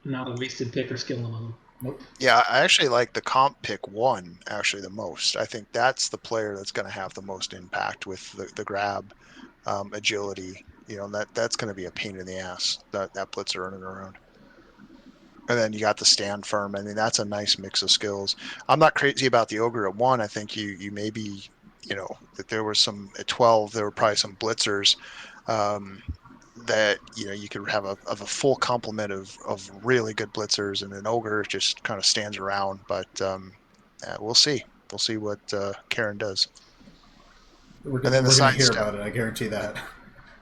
Not a wasted pick or skill among them. Nope. Yeah, I actually like the comp pick 1 actually the most. I think that's the player that's going to have the most impact with the grab, agility. That's going to be a pain in the ass, that blitzer running around. And then you got the stand firm. I mean, that's a nice mix of skills. I'm not crazy about the ogre at 1. I think you maybe, that there were some at 12. There were probably some blitzers. That you could have a full complement of really good blitzers, and an ogre just kind of stands around. But we'll see. We'll see what Karen does. We're And then the gonna hear sidestep. about it. I guarantee that.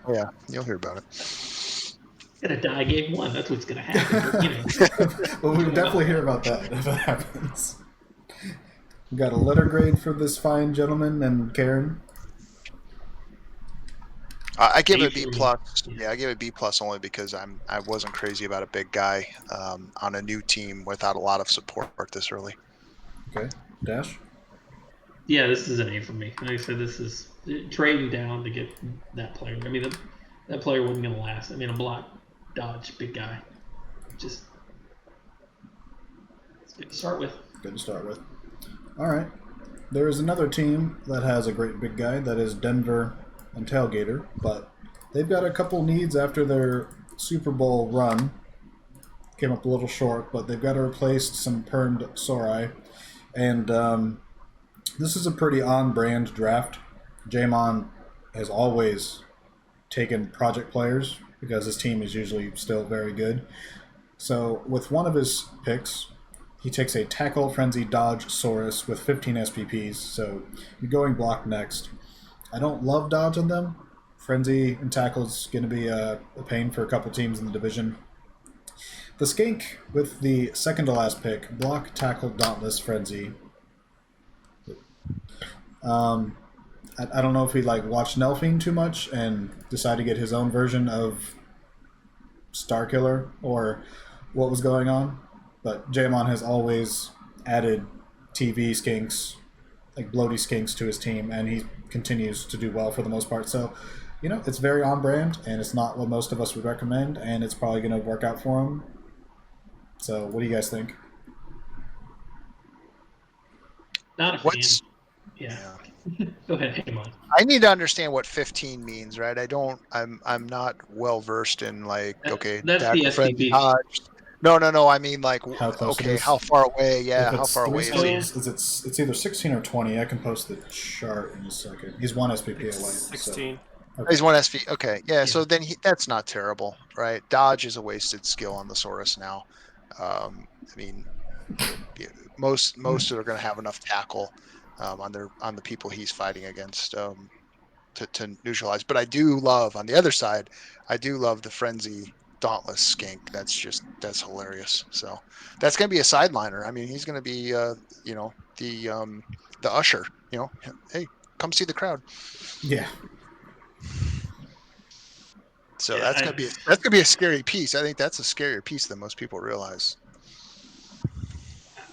Oh, yeah, you'll hear about it. Gonna die game 1. That's what's gonna happen. But, Well, we'll definitely hear about that if it happens. We got a letter grade for this fine gentleman and Karen. I give it A B for me. plus. Yeah. Yeah, I give it B plus only because I wasn't crazy about a big guy on a new team without a lot of support this early. Okay, Dash. Yeah, this is an A for me. Like I said, this is trading down to get that player. I mean, that player wasn't going to last. I mean, a block, dodge, big guy. Just it's good to start with. Good to start with. All right. There is another team that has a great big guy. That is Denver and Tailgater, but they've got a couple needs after their Super Bowl run. Came up a little short, but they've got to replace some permed Sorai. And this is a pretty on-brand draft. Jamon has always taken project players because his team is usually still very good. So with one of his picks, he takes a Tackle Frenzy Dodge Saurus with 15 SPPs. So you're going block next. I don't love dodge on them. Frenzy and Tackle is going to be a pain for a couple teams in the division. The Skink with the second to last pick, block, tackle, dauntless, frenzy. I don't know if he watched Nelfine too much and decided to get his own version of Starkiller or what was going on, but Jamon has always added TV skinks, like bloaty skinks, to his team, and he continues to do well for the most part. So, it's very on brand, and it's not what most of us would recommend, and it's probably going to work out for him. So, what do you guys think? Not a fan. Yeah. Go ahead, hang on. I need to understand what 15 means, right? I'm not well versed in okay, that's the tackle frenzy SPP. dodge. No. I mean How close it is? how far away? Yeah, If how it's far three away is he? skills, it's either 16 or 20. I can post the chart in a second. He's one SPP away. 16. So. He's one SP. Okay, yeah. Yeah. So then that's not terrible, right? Dodge is a wasted skill on the Saurus now. I mean, most are going to have enough tackle on the people he's fighting against to neutralize. But I do love, on the other side, I do love the frenzy dauntless skink. That's hilarious. So that's going to be a sideliner. I mean, he's going to be the usher. Hey, come see the crowd. Yeah. So Yeah, that's gonna be a scary piece. I think that's a scarier piece than most people realize.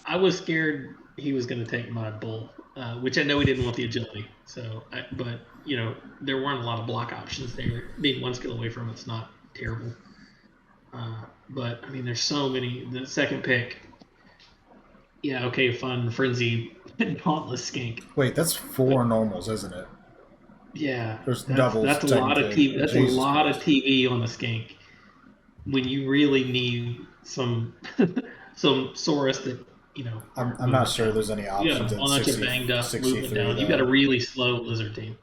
I was scared he was going to take my bull, which I know he didn't want the agility. But there weren't a lot of block options there. Being one skill away from it's not terrible. But I mean, there's so many. The second pick, yeah, okay, fun, frenzy, dauntless skink. Wait, that's 4 normals, isn't it? Yeah, There's doubles. That's a lot of TV. That's Jesus a lot Christ. of TV on the skink. When you really need some some Saurus that I'm not sure there's any options a in bunch 60, of banged up 63. movement down. You got a really slow lizard team.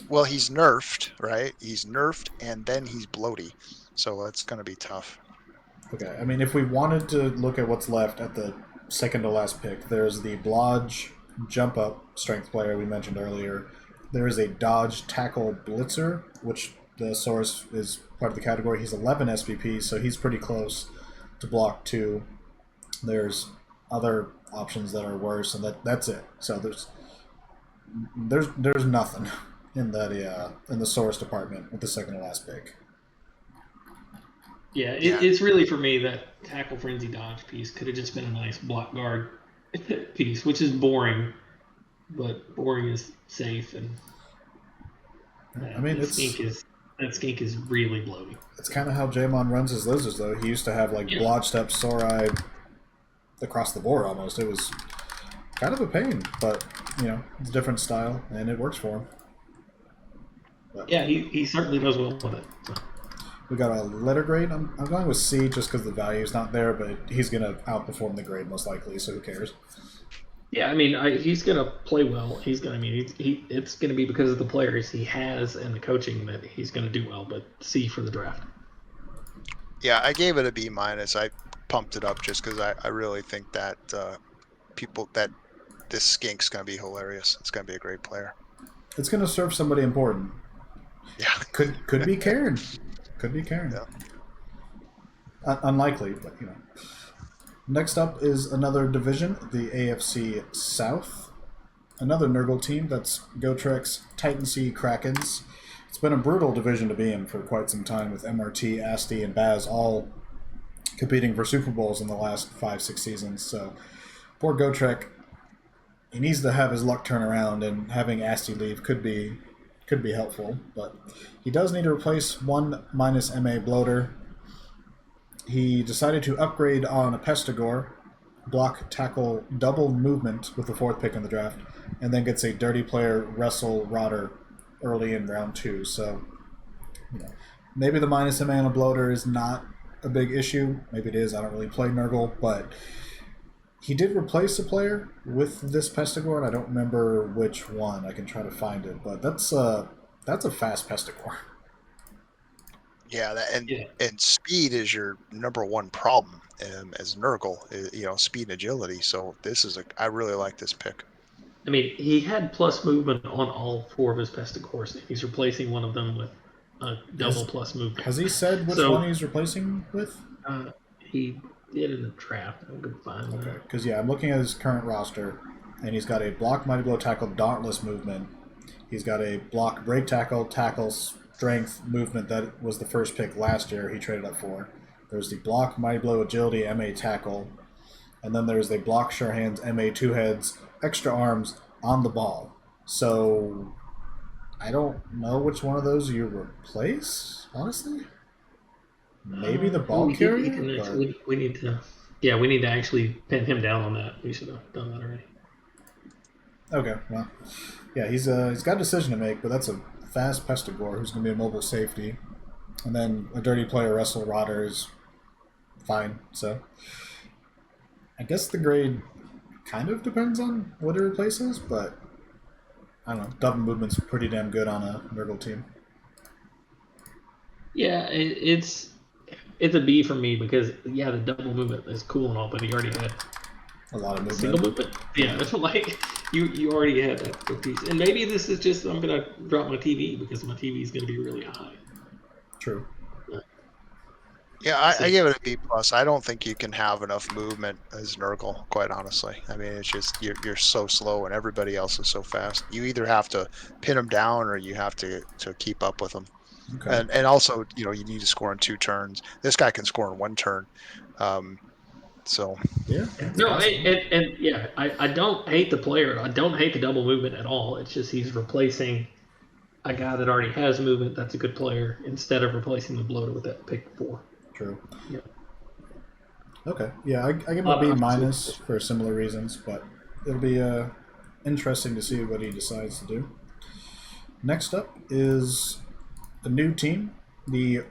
Well, he's nerfed, right? He's nerfed, and then he's bloaty, so that's going to be tough. Okay, I mean, if we wanted to look at what's left at the second to last pick. There's the Blodge jump up strength player we mentioned earlier. There is a Dodge tackle blitzer, which the source is part of the category. He's 11 SPP, so he's pretty close to block 2. There's other options that are worse, and that's it. So there's nothing in that in the source department with the second to last pick. Yeah, it's really for me that tackle frenzy dodge piece could have just been a nice block guard piece, which is boring, but boring is safe, and I mean, that skink is really bloating. It's kind of how Jamon runs his lizards, though. He used to have like Blodge Step, Sorai across the board almost. It was kind of a pain, but it's a different style, and it works for him. But yeah, he certainly does well with it. So. We got a letter grade. I'm going with C just because the value is not there, but he's going to outperform the grade most likely, so who cares? Yeah, I mean, he's going to play well. He's going to, it's going to be because of the players he has and the coaching that he's going to do well, but C for the draft. Yeah, I gave it a B-. I pumped it up just because I really think that this skink's going to be hilarious. It's going to be a great player. It's going to serve somebody important. Yeah. Could be Karen. Could be Karen. Yeah. Unlikely, but Next up is another division, the AFC South. Another Nurgle team, that's Gotrek's Titan Sea Krakens. It's been a brutal division to be in for quite some time, with MRT, Asti, and Baz all competing for Super Bowls in the last 5-6 seasons. So poor Gotrek, he needs to have his luck turn around, and having Asti leave could be helpful, but he does need to replace one -MA bloater. He decided to upgrade on a Pestigore, block, tackle, double movement with the 4th pick in the draft, and then gets a dirty player Wrestle Rotter early in round 2. So maybe the -MA on a bloater is not a big issue. Maybe it is. I don't really play Nurgle, but he did replace a player with this Pestigore, and I don't remember which one. I can try to find it, but that's a fast Pestigore. Yeah, and speed is your number one problem as Nurgle. Speed and agility. So I really like this pick. I mean, he had plus movement on all 4 of his Pestigores. He's replacing one of them with a double plus movement. Has he said which one he's replacing with? He did in the draft. I'm going to find Okay, because I'm looking at his current roster, and he's got a block, mighty blow, tackle, dauntless movement. He's got a block, break, tackle, strength movement that was the first pick last year he traded up for. There's the block, mighty blow, agility, MA tackle, and then there's the block, sure hands, MA 2 heads, extra arms on the ball. So I don't know which one of those you replace, honestly. Maybe the ball carrier. We need to actually pin him down on that. We should have done that already. Okay, well, yeah, he's got a decision to make, but that's a fast Pestigore who's going to be a mobile safety, and then a dirty player Wrestle Rotter is fine. So I guess the grade kind of depends on what it replaces, but I don't know. Double movement's pretty damn good on a Nurgle team. Yeah, it's a B for me because the double movement is cool and all, but he already had a lot of movement. Single movement. Yeah, that's like you already had that piece, and maybe this is just I'm gonna drop my TV because my TV is gonna be really high. True. Yeah, I give it a B+. I don't think you can have enough movement as Nurgle, quite honestly. I mean, it's just you're so slow and everybody else is so fast. You either have to pin them down or you have to keep up with them. Okay. And also, you need to score in 2 turns. This guy can score in 1 turn. So yeah. No, I don't hate the player. I don't hate the double movement at all. It's just he's replacing a guy that already has movement. That's a good player instead of replacing the bloater with that pick 4. True. Yeah. Okay. Yeah, I give him a B- for similar reasons, but it'll be interesting to see what he decides to do. Next up is a new team, the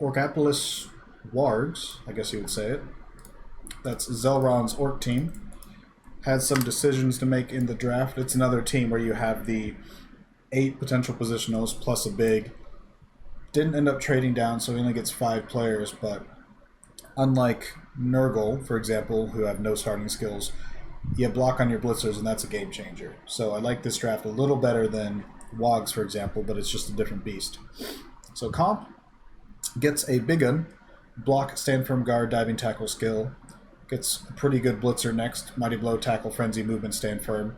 Orcapolis Wargs, I guess you would say it. That's Zelron's Orc team. Has some decisions to make in the draft. It's another team where you have the 8 potential positionals plus a big. Didn't end up trading down, so he only gets 5 players, but unlike Nurgle, for example, who have no starting skills, you block on your blitzers, and that's a game changer. So I like this draft a little better than Wogs, for example, but it's just a different beast. So comp gets a big un, block, stand firm, guard, diving, tackle skill. Gets a pretty good blitzer next, mighty blow, tackle, frenzy, movement, stand firm.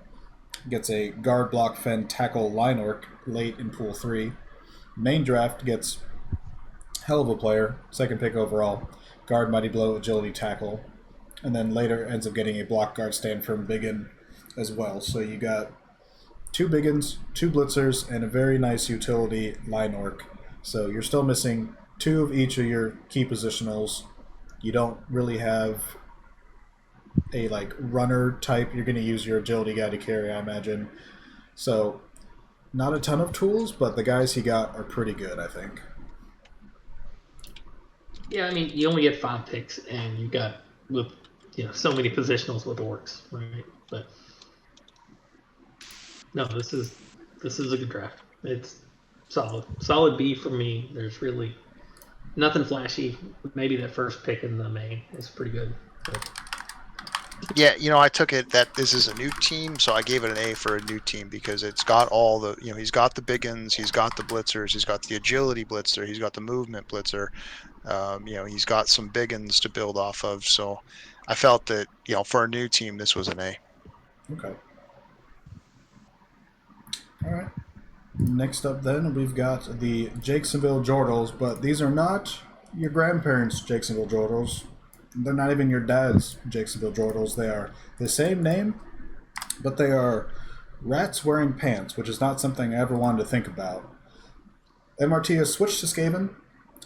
Gets a guard, block, fend, tackle, line orc late in pool 3. Main draft gets hell of a player, second pick overall. Guard, mighty blow, agility, tackle. And then later ends up getting a block, guard, stand firm, biggin as well. So you got 2 biggins, 2 blitzers, and a very nice utility line orc. So you're still missing 2 of each of your key positionals. You don't really have a like runner type. You're going to use your agility guy to carry, I imagine. So not a ton of tools, but the guys he got are pretty good, I think. Yeah, I mean, you only get 5 picks, and you got with so many positionals with orcs, right? But no, this is a good draft. It's solid B for me. There's really nothing flashy. Maybe that first pick in the main is pretty good. But Yeah, I took it that this is a new team, so I gave it an A for a new team because it's got all the, he's got the big uns, he's got the blitzers, he's got the agility blitzer, he's got the movement blitzer, he's got some big uns to build off of. So I felt that, for a new team, this was an A. Okay. All right. Next up, then, we've got the Jacksonville Jordals, but these are not your grandparents' Jacksonville Jordals. They're not even your dad's Jacksonville Jordals. They are the same name, but they are rats wearing pants, which is not something I ever wanted to think about. MRT has switched to Skaven.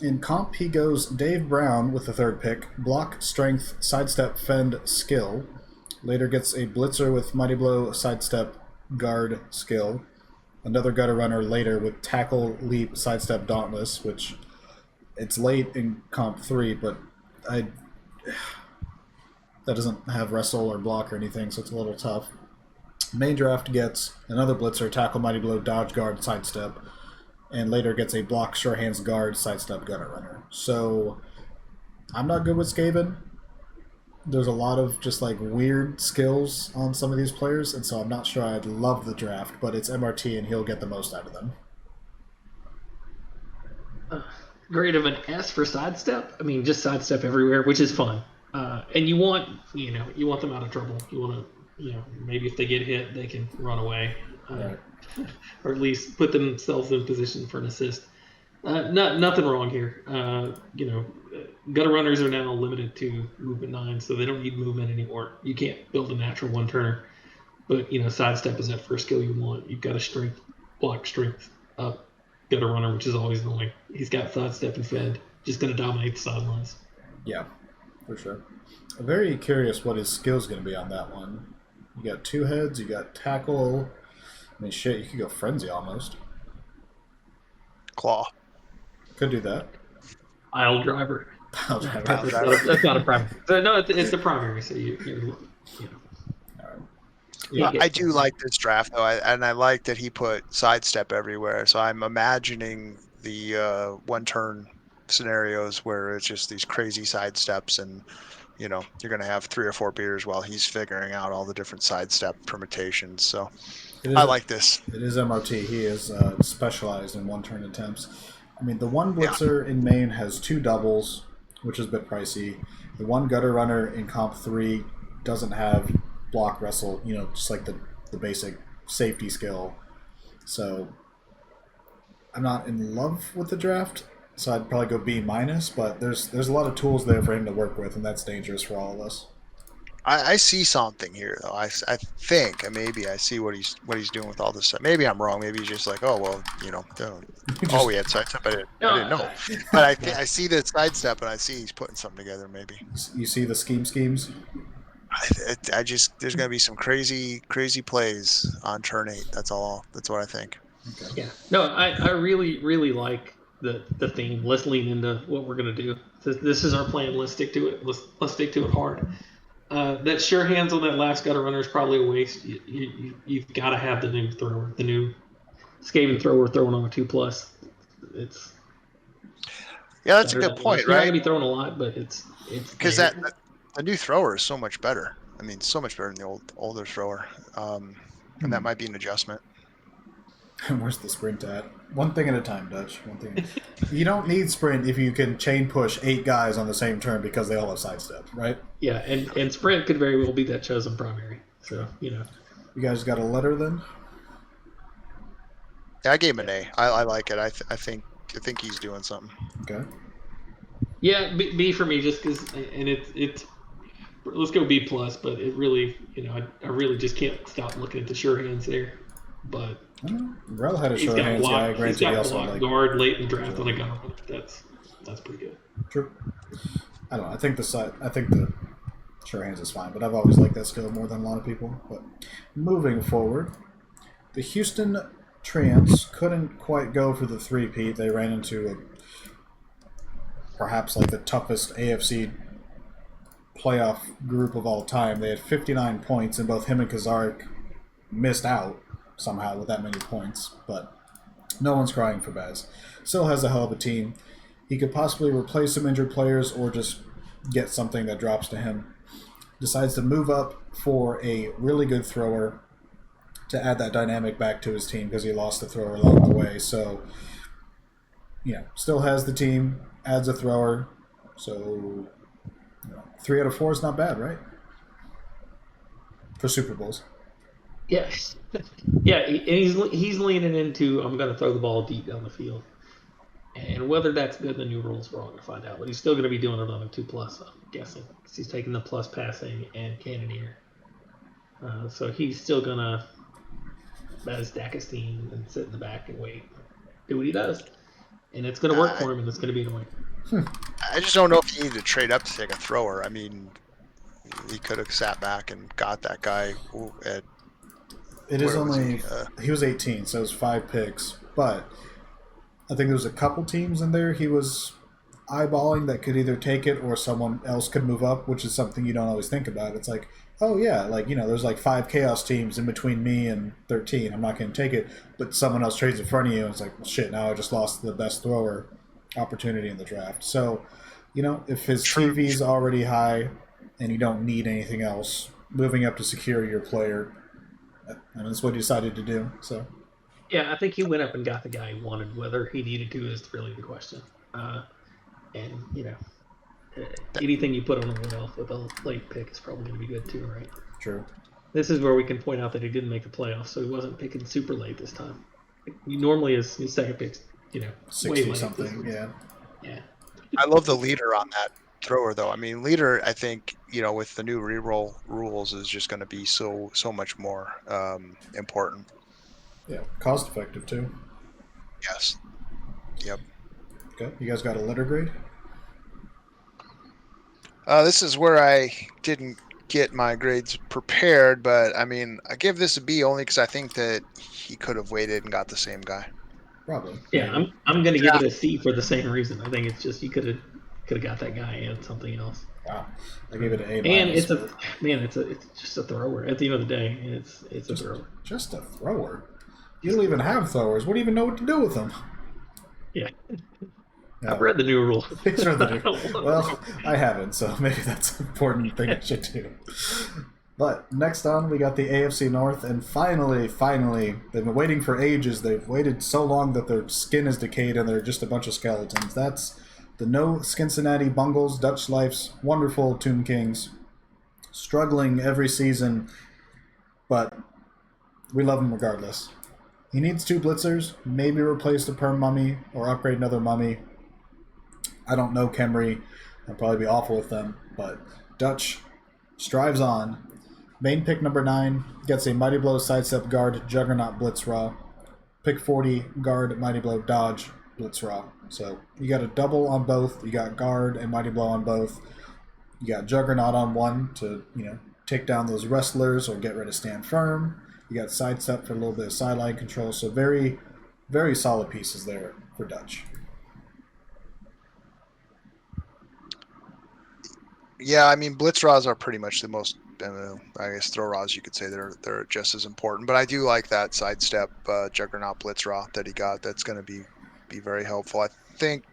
In comp, he goes Dave Brown with the 3rd pick, block, strength, sidestep, fend, skill. Later gets a blitzer with mighty blow, sidestep, guard, skill. Another gutter runner later with tackle, leap, sidestep, dauntless, which it's late in comp 3, but that doesn't have wrestle or block or anything, so it's a little tough. Main draft gets another blitzer, tackle, mighty blow, dodge, guard, sidestep, and later gets a block, sure hands, guard, sidestep, gutter runner. So I'm not good with Skaven. There's a lot of just like weird skills on some of these players, and so I'm not sure I'd love the draft, but it's MRT and he'll get the most out of them. grade of an S for sidestep. I mean, just sidestep everywhere, which is fun. And you want them out of trouble. You want to, maybe if they get hit, they can run away, Right. or at least put themselves in position for an assist. Nothing wrong here. Gutter runners are now limited to movement 9, so they don't need movement anymore. You can't build a natural one turner, but sidestep is that first skill you want. You've got a strength, block, strength up gutter runner, which is always annoying. He's got sidestep and fed, just going to dominate the sidelines. Yeah, for sure. I'm very curious what his skill's going to be on that one. You got 2 heads, you got tackle. I mean, shit, you could go frenzy almost. Claw. Could do that. Pile driver. Pile driver. Pile driver. That's not a primary. No, it's a primary. So you're Yeah. I do like this draft though, and I like that he put sidestep everywhere. So I'm imagining the one-turn scenarios where it's just these crazy sidesteps, and you're going to have 3 or 4 beers while he's figuring out all the different sidestep permutations. So I like this. It is MRT. He is specialized in one-turn attempts. I mean, the one blitzer in main has 2 doubles, which is a bit pricey. The one gutter runner in comp 3 doesn't have block, wrestle, just like the basic safety skill. So I'm not in love with the draft, so I'd probably go B minus, but there's a lot of tools there for him to work with, and that's dangerous for all of us. I see something here though. I think, and maybe I see what he's doing with all this stuff. Maybe I'm wrong. Maybe he's just like, oh well, oh, we had sidestep. I didn't know. But I see the sidestep, and I see he's putting something together. Maybe You see the schemes. I just there's gonna be some crazy plays on turn 8. That's all. That's what I think. Okay. Yeah. No, I really, really like the theme. Let's lean into what we're gonna do. This is our plan. Let's stick to it. Let's stick to it hard. That sure hands on that last gutter runner is probably a waste. You've got to have the new thrower, the new Skaven thrower throwing on a 2+. Yeah, that's a good point, You're not right? gonna be throwing a lot, but it's Because The new thrower is so much better. I mean, so much better than the older thrower. And that might be an adjustment. Where's the sprint at? One thing at a time, Dutch. One thing. You don't need sprint if you can chain push 8 guys on the same turn because they all have sidestep, right? Yeah, and sprint could very well be that chosen primary. So, you know. You guys got a letter then? Yeah, I gave him an A. I like it. I think he's doing something. Okay. Yeah, B for me, just because, and it's let's go B plus, but it really, you know, I really just can't stop looking at the sure hands there. But Rel had a he's sure got hands. block, Yeah, he's granted, he got also block like guard late in the draft on a guard. That's pretty good. true. I don't know. I think the sure hands is fine, but I've always liked that skill more than a lot of people. But moving forward, the Houston Treants couldn't quite go for the 3-peat. They ran into perhaps like the toughest AFC playoff group of all time. They had 59 points, and both him and Kazarik missed out somehow with that many points. But no one's crying for Baz. Still has a hell of a team. He could possibly replace some injured players or just get something that drops to him. Decides to move up for a really good thrower to add that dynamic back to his team because he lost the thrower along the way. So, still has the team, adds a thrower. So, 3 out of 4 is not bad, right? For Super Bowls. Yes. Yeah, and he's leaning into I'm going to throw the ball deep down the field. And whether that's good, the new rules, we're all going to find out. But he's still going to be doing it on a 2+, I'm guessing. Because he's taking the plus passing and cannoneer. So he's still going to bat his Dacus team and sit in the back and wait. Do what he does. And it's going to work for him, and it's going to be annoying. I just don't know if he needed to trade up to take a thrower. I mean, he could have sat back and got that guy at... It is only... he was 18, so it was 5 picks. But I think there was a couple teams in there he was eyeballing that could either take it or someone else could move up, which is something you don't always think about. It's like, oh yeah, there's like 5 chaos teams in between me and 13. I'm not going to take it, but someone else trades in front of you, and it's like, well, shit, now I just lost the best thrower opportunity in the draft. So, if his TV's already high and you don't need anything else, moving up to secure your player, that's what he decided to do. So, yeah, I think he went up and got the guy he wanted. Whether he needed to is really the question. Anything you put on a one-off with a late pick is probably going to be good too, right? True. This is where we can point out that he didn't make the playoffs, so he wasn't picking super late this time. He normally his second pick's, 60 way late. something, yeah. Yeah. I love the leader on that thrower, though. I mean, leader, I think, with the new reroll rules is just going to be so much more important. Yeah, cost effective too. Yes. Yep. Okay, you guys got a letter grade? This is where I didn't get my grades prepared, but I mean, I give this a B only because I think that he could have waited and got the same guy. Probably. Yeah, I'm going to give it a C for the same reason. I think it's just you could have got that guy and something else. Wow, I gave it an A-. And it's just a thrower. At the end of the day, it's a thrower. Just a thrower. You don't even have throwers. What do you even know what to do with them? Yeah. I've read the new rules. Well, I haven't, so maybe that's an important thing I should do. But next on, we got the AFC North, and finally, they've been waiting for ages. They've waited so long that their skin is decayed and they're just a bunch of skeletons. That's the No Cincinnati Bungles, Dutch Life's wonderful Tomb Kings, struggling every season, but we love him regardless. He needs 2 blitzers, maybe replace the perm mummy or upgrade another mummy. I don't know Kemry. I'll probably be awful with them, but Dutch strives on. Main pick number 9 gets a Mighty Blow sidestep guard, Juggernaut Blitz Raw. Pick 40, guard, Mighty Blow dodge, Blitz Raw. So you got a double on both. You got guard and Mighty Blow on both. You got Juggernaut on one to, take down those wrestlers or get rid of Stand Firm. You got sidestep for a little bit of sideline control. So very, very solid pieces there for Dutch. Yeah, I mean, blitz raws are pretty much the most, I guess, throw raws, you could say they're just as important. But I do like that sidestep Juggernaut blitz raw that he got. That's going to be very helpful. I think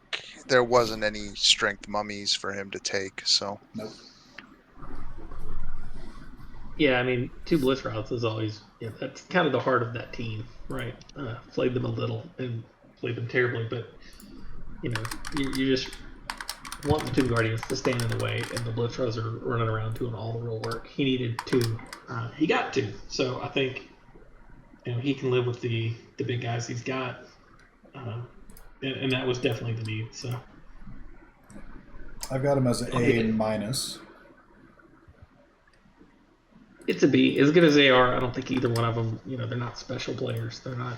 there wasn't any strength mummies for him to take, so. Nope. Yeah, I mean, two blitz routes is always that's kind of the heart of that team, right? Played them a little and played them terribly, but you just want the two guardians to stand in the way, and the blitz routes are running around doing all the real work. He needed two, he got two, so I think he can live with the big guys he's got, and that was definitely the need. So I've got him as an I'll take A it. minus. It's a B. As good as they are, I don't think either one of them. They're not special players. They're not.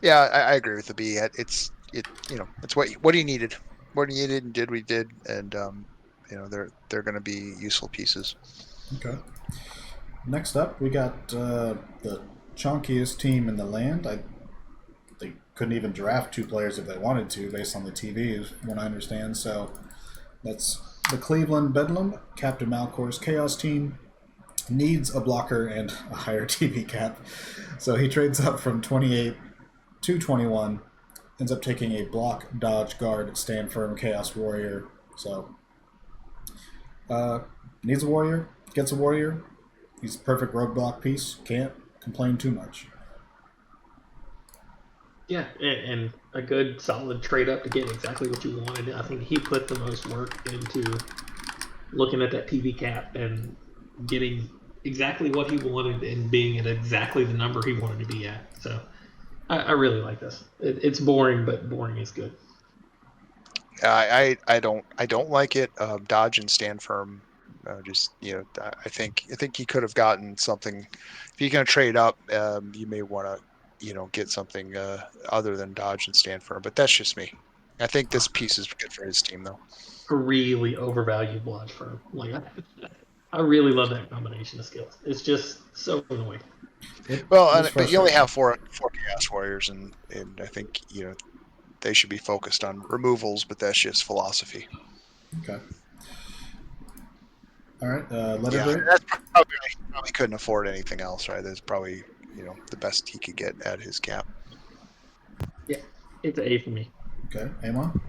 Yeah, I agree with the B. It's what he needed, what he needed, and did we did, and they're going to be useful pieces. Okay. Next up, we got the chunkiest team in the land. They couldn't even draft two players if they wanted to, based on the TV, is what I understand. So that's the Cleveland Bedlam. Captain Malcor's Chaos team needs a blocker and a higher TV cap. So he trades up from 28 to 21, ends up taking a block, dodge, guard, stand firm, Chaos Warrior. So needs a warrior, gets a warrior. He's a perfect roadblock piece. Can't complain too much. Yeah, and a good solid trade up to get exactly what you wanted. I think he put the most work into looking at that TV cap and getting exactly what he wanted and being at exactly the number he wanted to be at. So I really like this. It's boring, but boring is good. I don't like it. Dodge and stand firm. I think he could have gotten something. If you're going to trade up, you may want to get something other than dodge and stand firm. But that's just me. I think this piece is good for his team, though. Really overvalued blood firm. Like I really love that combination of skills. It's just so annoying. But you only have four Chaos Warriors, and I think they should be focused on removals. But that's just philosophy. Okay. All right. Letter break. That's probably couldn't afford anything else, right? That's probably the best he could get at his cap. Yeah, it's an A for me. Okay. Amon?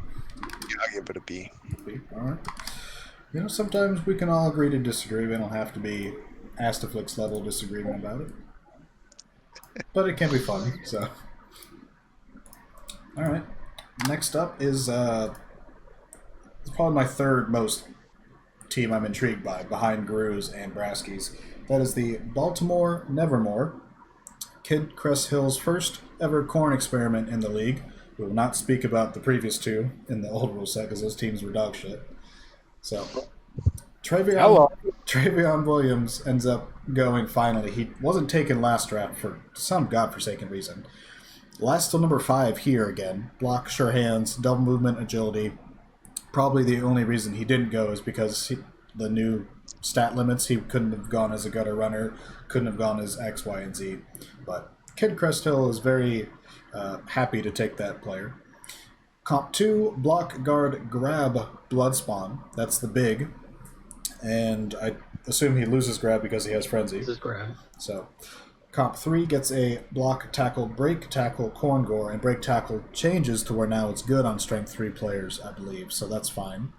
Yeah, I'll give it a B. B. All right. Sometimes we can all agree to disagree. We don't have to be Astaflix level disagreement about it. But it can be fun, so. All right. Next up is it's probably my third most team I'm intrigued by, behind Guru's and Brasky's. That is the Baltimore Nevermore. Kid Crest Hill's first ever corn experiment in the league. We will not speak about the previous two in the old rule set because those teams were dog shit. So, Travion Williams ends up going finally. He wasn't taken last draft for some godforsaken reason. Last till number 5 here again. Block, sure hands, double movement, agility. Probably the only reason he didn't go is because the new stat limits. He couldn't have gone as a gutter runner, couldn't have gone as X, Y, and Z. But Kid Crest Hill is very happy to take that player. Comp 2, block, guard, grab, Bloodspawn. That's the big. And I assume he loses grab because he has Frenzy. This is grab. So, Comp 3 gets a block, tackle, break, tackle, Corngore, and break tackle changes to where now it's good on strength 3 players, I believe. So that's fine.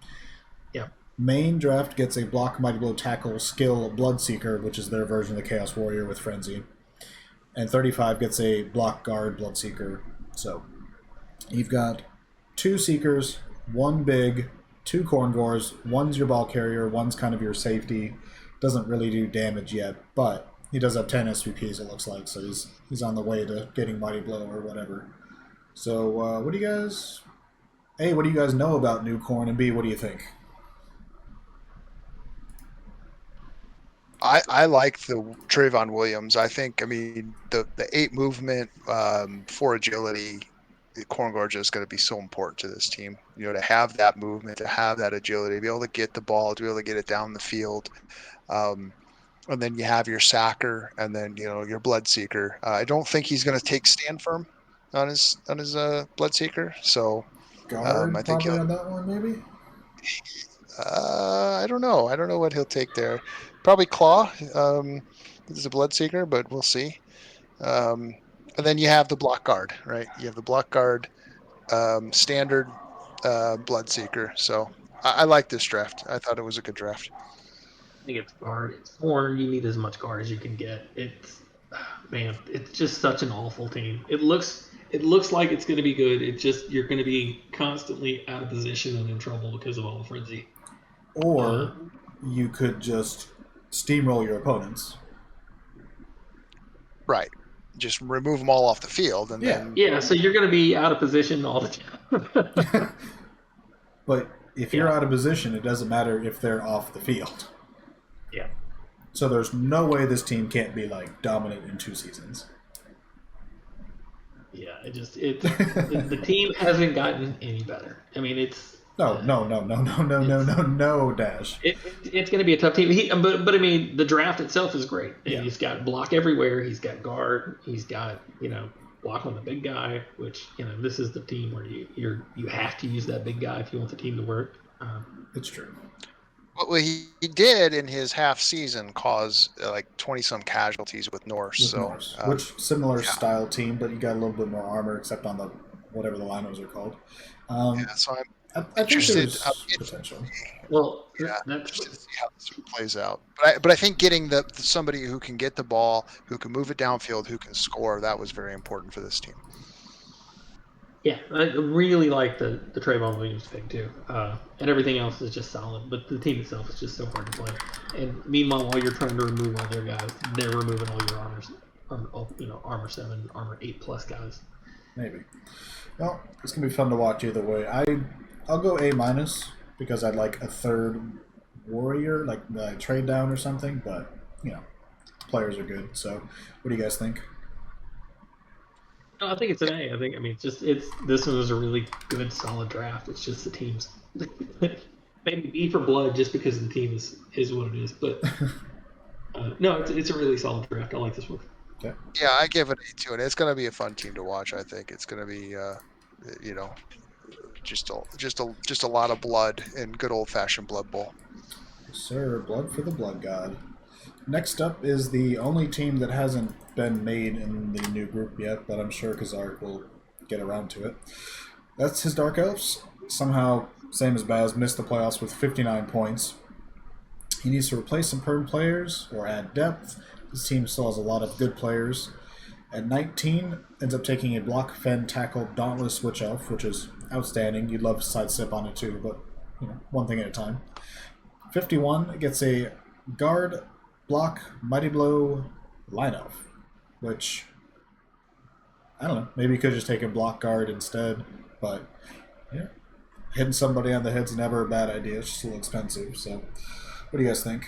Yeah. Main draft gets a block, mighty blow, tackle, skill, Bloodseeker, which is their version of the Chaos Warrior with Frenzy. And 35 gets a block, guard, Bloodseeker. So you've got 2 Seekers, 1 big, 2 Corngores, 1's your ball carrier, 1's kind of your safety. Doesn't really do damage yet, but he does have 10 SVPs, it looks like, so he's on the way to getting Mighty Blow or whatever. So what do you guys... A, what do you guys know about New Corn, and B, what do you think? I like the Trayvon Williams. I mean, the 8 movement, 4 agility, the Corn Gorge is going to be so important to this team. To have that movement, to have that agility, to be able to get the ball, to be able to get it down the field. And then you have your sacker, and then your Bloodseeker. I don't think he's going to take stand firm on his Bloodseeker. So Guard, I think probably on that one, maybe? I don't know. I don't know what he'll take there. Probably Claw. He's a Bloodseeker, but we'll see. And then you have the block guard, right? You have the block guard, standard Bloodseeker. So I like this draft. I thought it was a good draft. think it's guard. It's Horn. You need as much guard as you can get. It's man, it's just such an awful team. It looks like it's going to be good. It's just you're going to be constantly out of position and in trouble because of all the frenzy. Or you could just steamroll your opponents. Right. Just remove them all off the field, and then Yeah, so you're going to be out of position all the time. But if you're out of position, it doesn't matter if they're off the field. Yeah. So there's no way this team can't be like dominant in 2 seasons. Yeah, the team hasn't gotten any better. I mean, it's No, Dash. it's going to be a tough team. But I mean, the draft itself is great. Yeah. He's got block everywhere. He's got guard. He's got block on the big guy. Which this is the team where you have to use that big guy if you want the team to work. It's true. Well, he did in his half season cause like 20-some casualties with Norse. Which similar style team, but you got a little bit more armor, except on the whatever the linos are called. So I think interested. there's potential. Well, I'm interested to see how this plays out. But I think getting somebody who can get the ball, who can move it downfield, who can score, that was very important for this team. Yeah, I really like the Trayvon Williams pick too, and everything else is just solid. But the team itself is just so hard to play. And meanwhile, while you're trying to remove all their guys, they're removing all your armor 7, armor 8+ guys. Maybe. Well, it's gonna be fun to watch either way. I'll go A- because I'd like a third warrior, like trade down or something. But players are good. So, what do you guys think? No, I think it's an A. This one was a really good, solid draft. It's just the teams. Maybe B for blood just because the team is what it is. But no, it's a really solid draft. I like this one. Okay. Yeah, I give it A too, and it's going to be a fun team to watch. I think it's going to be, just a lot of blood in good old fashioned Blood Bowl. Sir, blood for the blood god. Next up is the only team that hasn't been made in the new group yet, but I'm sure Kazark will get around to it. That's his Dark Elves. Somehow, same as Baz, missed the playoffs with 59 points. He needs to replace some perm players or add depth. This team still has a lot of good players. At 19, ends up taking a block, fen, tackle, dauntless Witch Elf, which is outstanding. You'd love to sidestep on it too, but one thing at a time. 51 gets a guard, block, mighty blow, line elf, which I don't know. Maybe you could just take a block guard instead, but hitting somebody on the head's never a bad idea. It's just a little expensive. So, what do you guys think?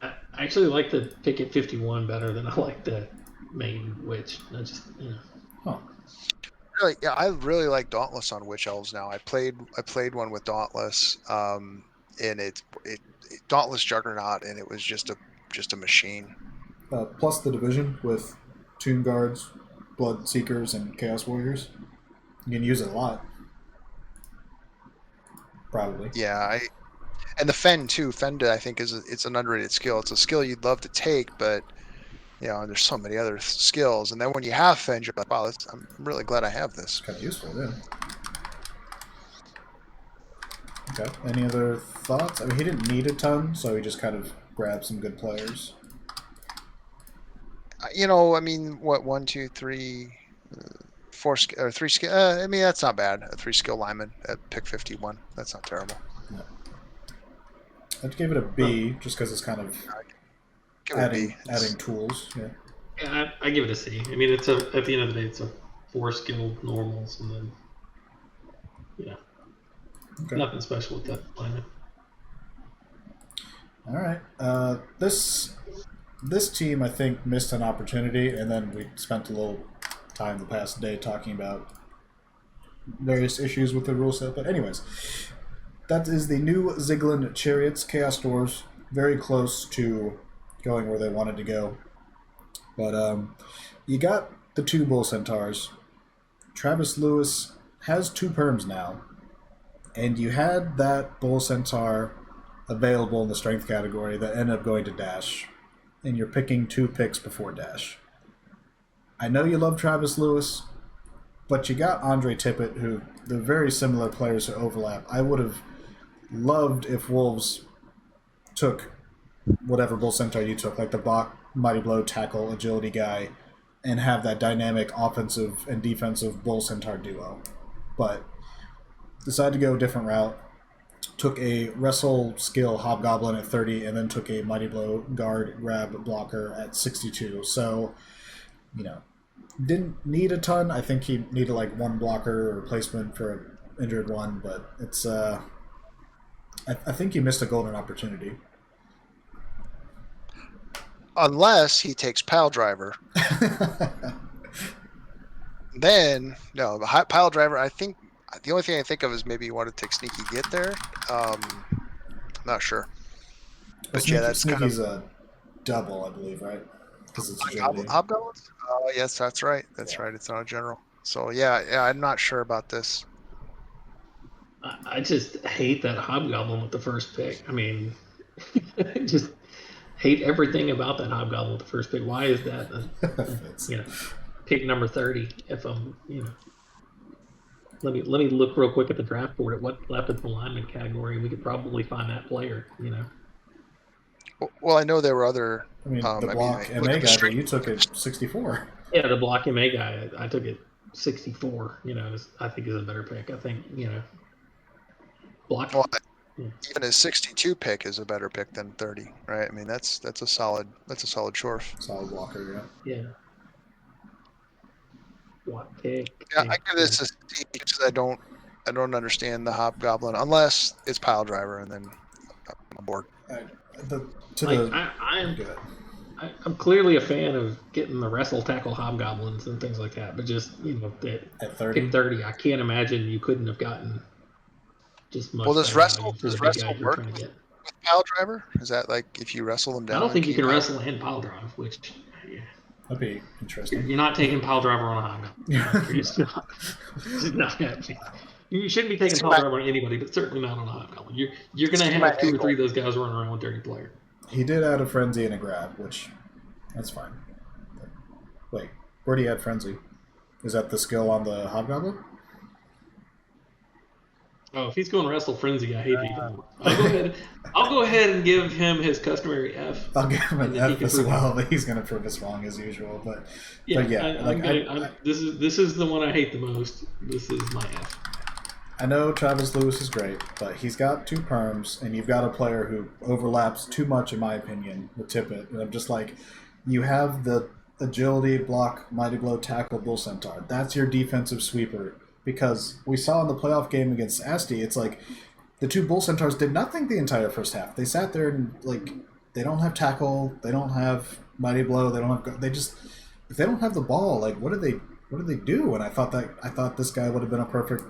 I actually like the pick at 51 better than I like the main witch. I just Huh. Really, yeah, I really like Dauntless on Witch Elves now. I played one with Dauntless, and it Dauntless Juggernaut, and it was just a machine. Plus the division with Tomb Guards, Blood Seekers, and Chaos Warriors. You can use it a lot. Probably. Yeah, and the Fen too. Fen, I think, it's an underrated skill. It's a skill you'd love to take, but and there's so many other skills. And then when you have Fen, you're like, wow, I'm really glad I have this. It's kind of useful, yeah. Okay. Any other thoughts? I mean, he didn't need a ton, so he just kind of grabbed some good players. I mean, what 1, 2, 3, 4 or 3 skill? I mean, that's not bad. A 3 skill lineman at pick 51. That's not terrible. Yeah. I'd give it a B, just because it's kind of adding tools. Yeah. Yeah, I give it a C. I mean, at the end of the day, it's a 4 skilled normals, and then nothing special with that lineman. All right. This team, I think, missed an opportunity, and then we spent a little time the past day talking about various issues with the rule set. But anyways, that is the new Ziglan Chariots Chaos Dwarves, very close to going where they wanted to go. But you got the 2 Bull Centaurs. Travis Lewis has 2 perms now, and you had that Bull Centaur available in the strength category that ended up going to Dash, and you're picking 2 picks before Dash. I know you love Travis Lewis, but you got Andre Tippett, who they're very similar players who overlap. I would have loved if Wolves took whatever bull centaur you took, like the block, mighty blow, tackle, agility guy, and have that dynamic offensive and defensive bull centaur duo. But decided to go a different route. Took a wrestle skill hobgoblin at 30, and then took a mighty blow guard grab blocker at 62. So, didn't need a ton. I think he needed like one blocker or replacement for an injured one, but it's I think he missed a golden opportunity. Unless he takes Pile Driver. Then, no, Pile Driver, I think the only thing I think of is maybe you want to take Sneaky Get there. Not sure. But yeah, that's Sneaky's a double, I believe, right? Because it's agility. Hobgoblins? Oh, yes, that's right. That's right. It's not a general. So yeah, I'm not sure about this. I just hate that hobgoblin with the first pick. I mean, I just hate everything about that hobgoblin with the first pick. Why is that? Pick number 30? If I'm, let me look real quick at the draft board at what left in the lineman category. We could probably find that player. Well, I know there were other. The block MA guy, but you took it 64. Yeah, the block MA guy, I took it 64. I think is a better pick. I think block. Well, even his 62 pick is a better pick than 30, right? I mean, that's a solid shorf. Solid blocker, yeah. Block pick. Yeah, I give this a C because I don't understand the hobgoblin unless it's Pile Driver, and then I'm on board. I'm clearly a fan of getting the wrestle tackle hobgoblins and things like that, but just at 30, pick 30, I can't imagine you couldn't have gotten just much. Well, does wrestle work with Pile Driver? Is that like if you wrestle them down? I don't think you can wrestle and pile drive, which that'd be interesting. You're not taking pile driver on a hobgoblin. You're just not happening. You shouldn't be taking pile driver on anybody, but certainly not on a hobgoblin. You're going to have 2 or 3 of those guys running around with dirty player. He did add a frenzy and a grab, which that's fine. Wait, where do you add frenzy? Is that the skill on the hobgoblin? Oh, if he's going wrestle frenzy, I hate it. I'll go ahead and give him his customary F. I'll give him an F as well, but he's going to prove us wrong as usual. But this is the one I hate the most. This is my F. I know Travis Lewis is great, but he's got 2 perms, and you've got a player who overlaps too much, in my opinion, with Tippett. And I'm just like, you have the agility, block, mighty blow, tackle, bull centaur. That's your defensive sweeper. Because we saw in the playoff game against Asti, it's like the 2 bull centaurs did nothing the entire first half. They sat there and they don't have tackle, they don't have mighty blow, if they don't have the ball, what do they do? And I thought this guy would have been a perfect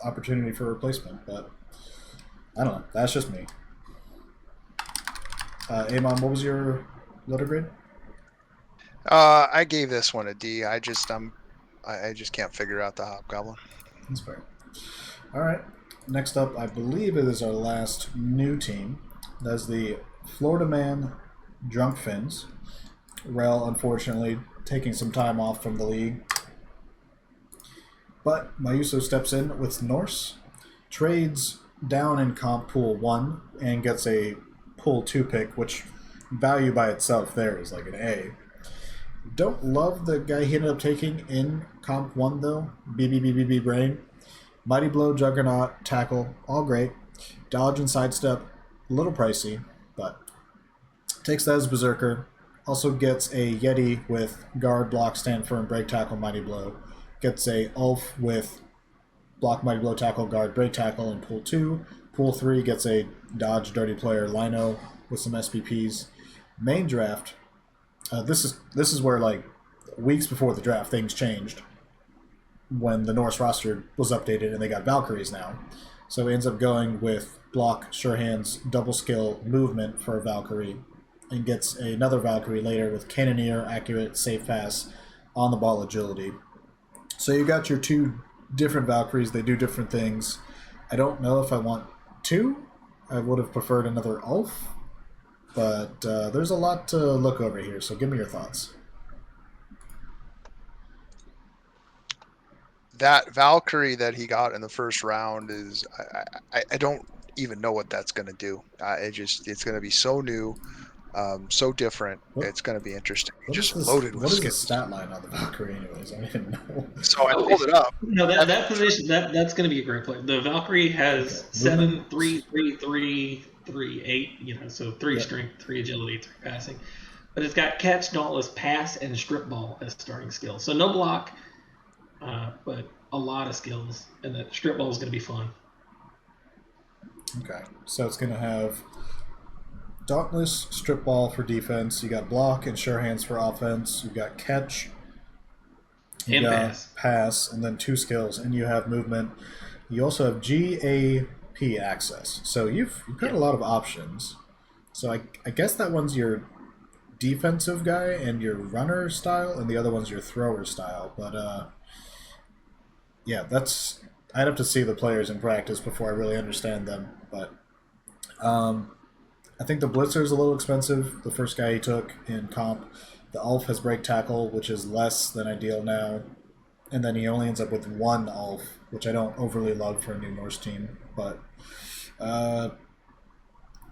opportunity for replacement, but I don't know. That's just me. Amon, what was your letter grade? I gave this one a D. I just can't figure out the hobgoblin. That's fair. All right. Next up, I believe it is our last new team. That's the Florida Man Drunk Fins. Rel, unfortunately, taking some time off from the league. But Mayuso steps in with Norse, trades down in comp pool 1, and gets a pool 2 pick, which value by itself there is like an A. Don't love the guy he ended up taking in comp 1, though. BBBBB Brain. Mighty Blow, Juggernaut, Tackle, all great. Dodge and Sidestep, a little pricey, but takes that as Berserker. Also gets a Yeti with Guard, Block, Stand Firm, Break, Tackle, Mighty Blow. Gets a Ulf with Block, Mighty Blow, Tackle, Guard, Break, Tackle in Pool 2. Pool 3 gets a Dodge, Dirty Player, Lino with some SPPs. Main draft, this is where, weeks before the draft, things changed when the Norse roster was updated and they got Valkyries now. So he ends up going with Block, Sure Hands, Double Skill, Movement for a Valkyrie, and gets another Valkyrie later with Cannoneer, Accurate, Safe Pass, On the Ball Agility. So you got your 2 different Valkyries. They do different things. I don't know if I want 2. I would have preferred another Ulf. But there's a lot to look over here, so give me your thoughts. That Valkyrie that he got in the first round is I don't even know what that's going to do. It's going to be so new, so different. What It's going to be interesting. what is Just this? loaded with What is the skills. stat line on the Valkyrie, anyways? I don't even know. So I Oh, pulled it up. no, that position that's going to be a great play. The Valkyrie has Okay. 7, Movement. 3, 3, 3, 3, 8. So 3 Yep. strength, 3 agility, 3 passing. But it's got catch, dauntless, pass, and strip ball as starting skills. So no block, but a lot of skills, and that strip ball is going to be fun. Okay, so it's going to have Dauntless, Strip Ball for defense. You got Block and Sure Hands for offense. You got Catch, you And got Pass, and then 2 skills. And you have Movement. You also have GAP access. So you've got a lot of options. So I guess that one's your defensive guy and your runner style, and the other one's your thrower style. But yeah, I'd have to see the players in practice before I really understand them. But I think the Blitzer's a little expensive. The first guy he took in comp. The Ulf has break tackle, which is less than ideal now. And then he only ends up with 1 Ulf, which I don't overly love for a new Norse team. But I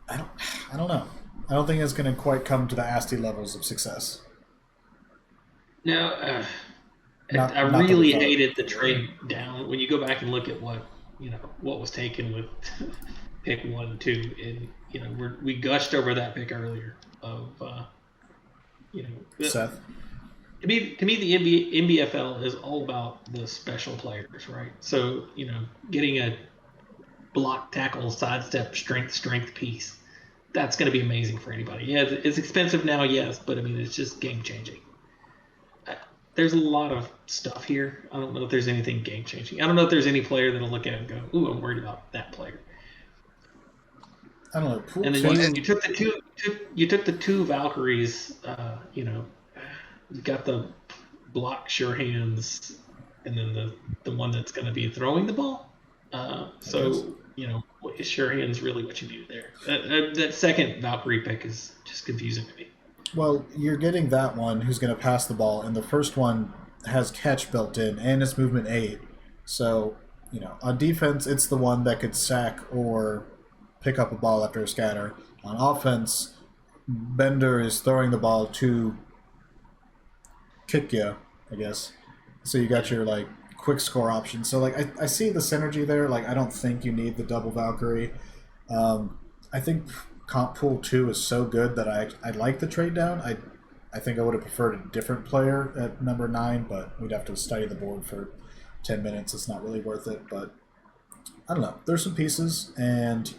don't know. I don't think it's going to quite come to the ASTI levels of success. No, Not I that really we thought. hated the trade down. When you go back and look at what was taken with pick 1, 2, and we gushed over that pick earlier of Seth? to me the NBFL is all about the special players, right? So getting a block, tackle, sidestep, strength piece, that's going to be amazing for anybody. Yeah, it's expensive now, yes, but I mean it's just game changing. There's a lot of stuff here. I don't know if there's anything game changing. I don't know if there's any player that'll look at it and go, "Ooh, I'm worried about that player." I don't know. Pool And then 2, you took the two. You took the 2 Valkyries. You got the block, sure hands, and then the one that's going to be throwing the ball. So is sure hands really what you do there? That second Valkyrie pick is just confusing to me. well, you're getting that one who's going to pass the ball, and the first one has catch built in, and it's movement 8. So, on defense, it's the one that could sack or pick up a ball after a scatter. On offense, Bender is throwing the ball to kick you, I guess. So you got your quick score option. So I see the synergy there. I don't think you need the double Valkyrie. I think comp pool 2 is so good that I like the trade down. I think I would have preferred a different player at number 9, but we'd have to study the board for 10 minutes. It's not really worth it. But I don't know. There's some pieces, and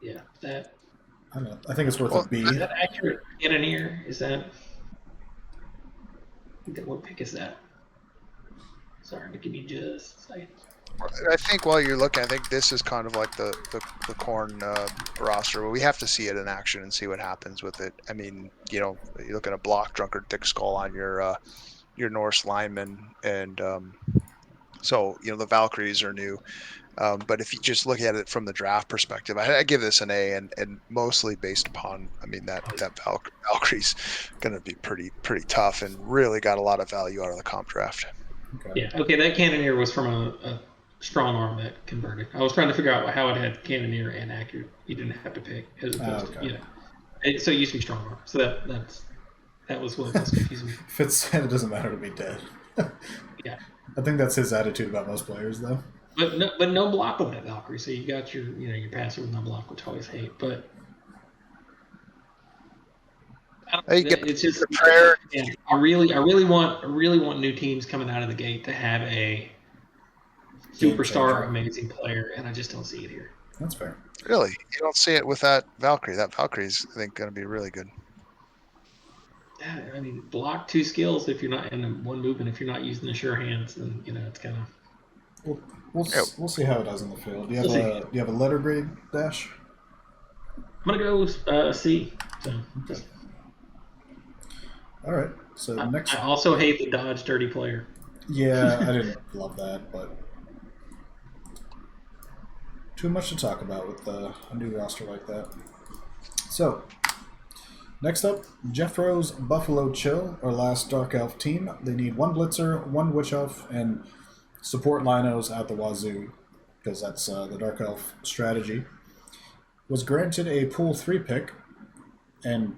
Yeah, that I don't know. I think it's worth a B. is that accurate? Cannoneer, is that? What pick is that? Sorry, give me just a second. I think while you're looking, I think this is kind of like the corn roster. But we have to see it in action and see what happens with it. I mean, you look at a block, drunkard, thick skull on your Norse lineman, and so the Valkyries are new. But if you just look at it from the draft perspective, I give this an A, and mostly based upon, I mean that Valkyrie's going to be pretty tough and really got a lot of value out of the comp draft. Okay. Yeah, okay, that Cannoneer was from a strong arm that converted. I was trying to figure out how it had Cannoneer and accurate. You didn't have to pick as opposed to so it used to be strong arm. So that was what was confusing me. Fitz, it doesn't matter to be dead. Yeah. I think that's his attitude about most players, though. But no block on that Valkyrie. So you got your your passer with no block, which I always hate. But it's just the prayer. Yeah, I really want new teams coming out of the gate to have a superstar, amazing player, and I just don't see it here. That's fair. Really, you don't see it with that Valkyrie. That Valkyrie's, I think, going to be really good. Yeah, I mean, block 2 skills if you're not in one movement. If you're not using the sure hands, then it's kind of. We'll see how it does in the field. Do you have a letter grade, Dash? I'm gonna go C. So. Okay. All right. So next. I also hate the dodge dirty player. Yeah, I didn't love that, but too much to talk about with a new roster like that. So next up, Jeffro's Buffalo Chill, our last Dark Elf team. They need 1 Blitzer, 1 Witch Elf, and support Linos out the wazoo, because that's the Dark Elf strategy. was granted a pool 3 pick, and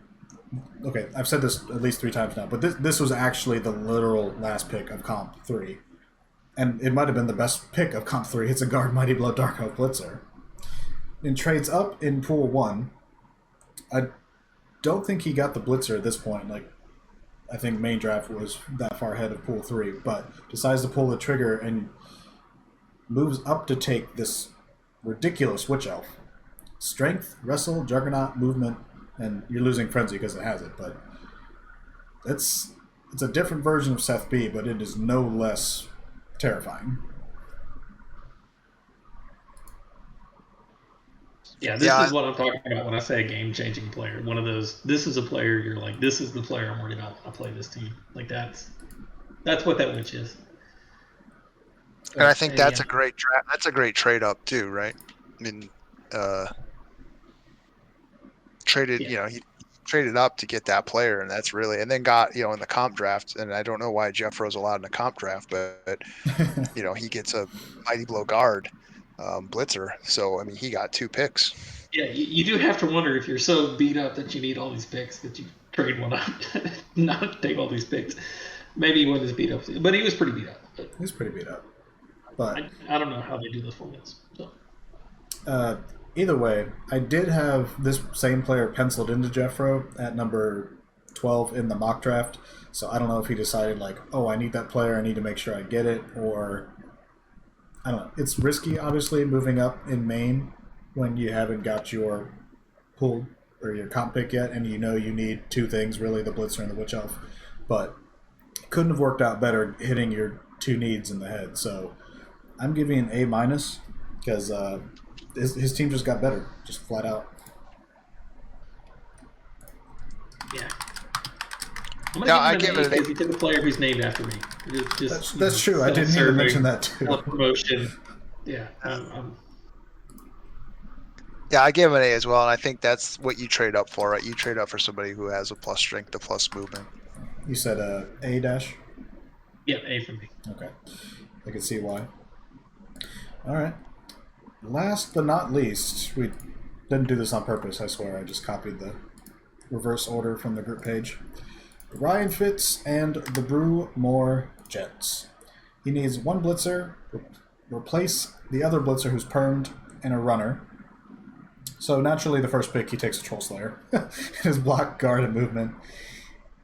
okay, I've said this at least 3 times now, but this was actually the literal last pick of Comp 3. And it might have been the best pick of Comp 3. It's a guard Mighty Blow Dark Elf Blitzer. In trades up in Pool 1, I don't think he got the Blitzer at this point. Like, I think main draft was that far ahead of Pool 3, but decides to pull the trigger and moves up to take this ridiculous Witch Elf. Strength, Wrestle, Juggernaut, Movement, and you're losing Frenzy because it has it, but it's a different version of Seth B, but it is no less terrifying. Yeah, this is what I'm talking about when I say a game-changing player. One of those. This is a player you're like, this is the player I'm worried about when I play this team. Like that's what that witch is. And I think that's a great that's a great trade up too, right? I mean, traded, he traded up to get that player, and that's really, and then got, in the comp draft, and I don't know why Jeff Rose allowed in the comp draft, but he gets a Mighty Blow guard blitzer, so I mean he got 2 picks. Yeah, you do have to wonder if you're so beat up that you need all these picks that you trade one up, not take all these picks. Maybe he wasn't as beat up, but he was pretty beat up. He was pretty beat up, but I don't know how they do those formats. So. Either way, I did have this same player penciled into Jeffro at number 12 in the mock draft, so I don't know if he decided, like, oh, I need that player, I need to make sure I get it, or I don't know. It's risky, obviously, moving up in main when you haven't got your pool or your comp pick yet, and you need 2 things, really, the Blitzer and the Witch Elf, but couldn't have worked out better hitting your 2 needs in the head, so I'm giving an A- because his team just got better, just flat out. Yeah. I give it an A. He took a player who's named after me. That's true. I didn't even mention that too. Promotion. Yeah. Yeah, I give it an A as well, and I think that's what you trade up for, right? You trade up for somebody who has a plus strength, a plus movement. You said A dash? Yeah, A for me. Okay. I can see why. All right. Last but not least, we didn't do this on purpose, I swear. I just copied the reverse order from the group page. Ryan Fitz and the Brew More Jets. He needs 1 blitzer, replace the other blitzer who's permed, and a runner. So naturally, the first pick, he takes a Troll Slayer. His block, guard, and movement.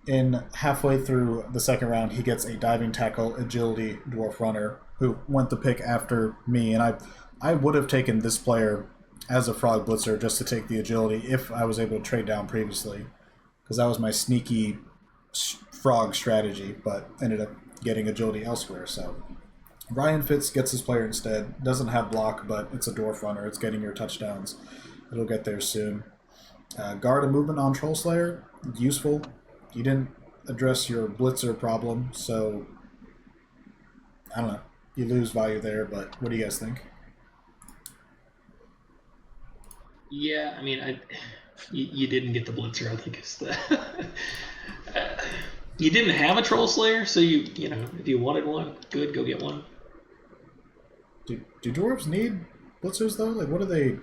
In halfway through the second round, he gets a diving tackle, agility, dwarf runner, who went the pick after me, and I would have taken this player as a frog blitzer just to take the agility if I was able to trade down previously, because that was my sneaky frog strategy, but ended up getting agility elsewhere. So Ryan Fitz gets his player instead. Doesn't have block, but it's a dwarf runner. It's getting your touchdowns. It'll get there soon. Guard and movement on Troll Slayer, useful. You didn't address your blitzer problem, so I don't know. You lose value there, but what do you guys think? Yeah, I mean, you didn't get the blitzer. I think it's the you didn't have a Troll Slayer, so if you wanted one, good, go get one. Do dwarves need blitzers though? Like, what do they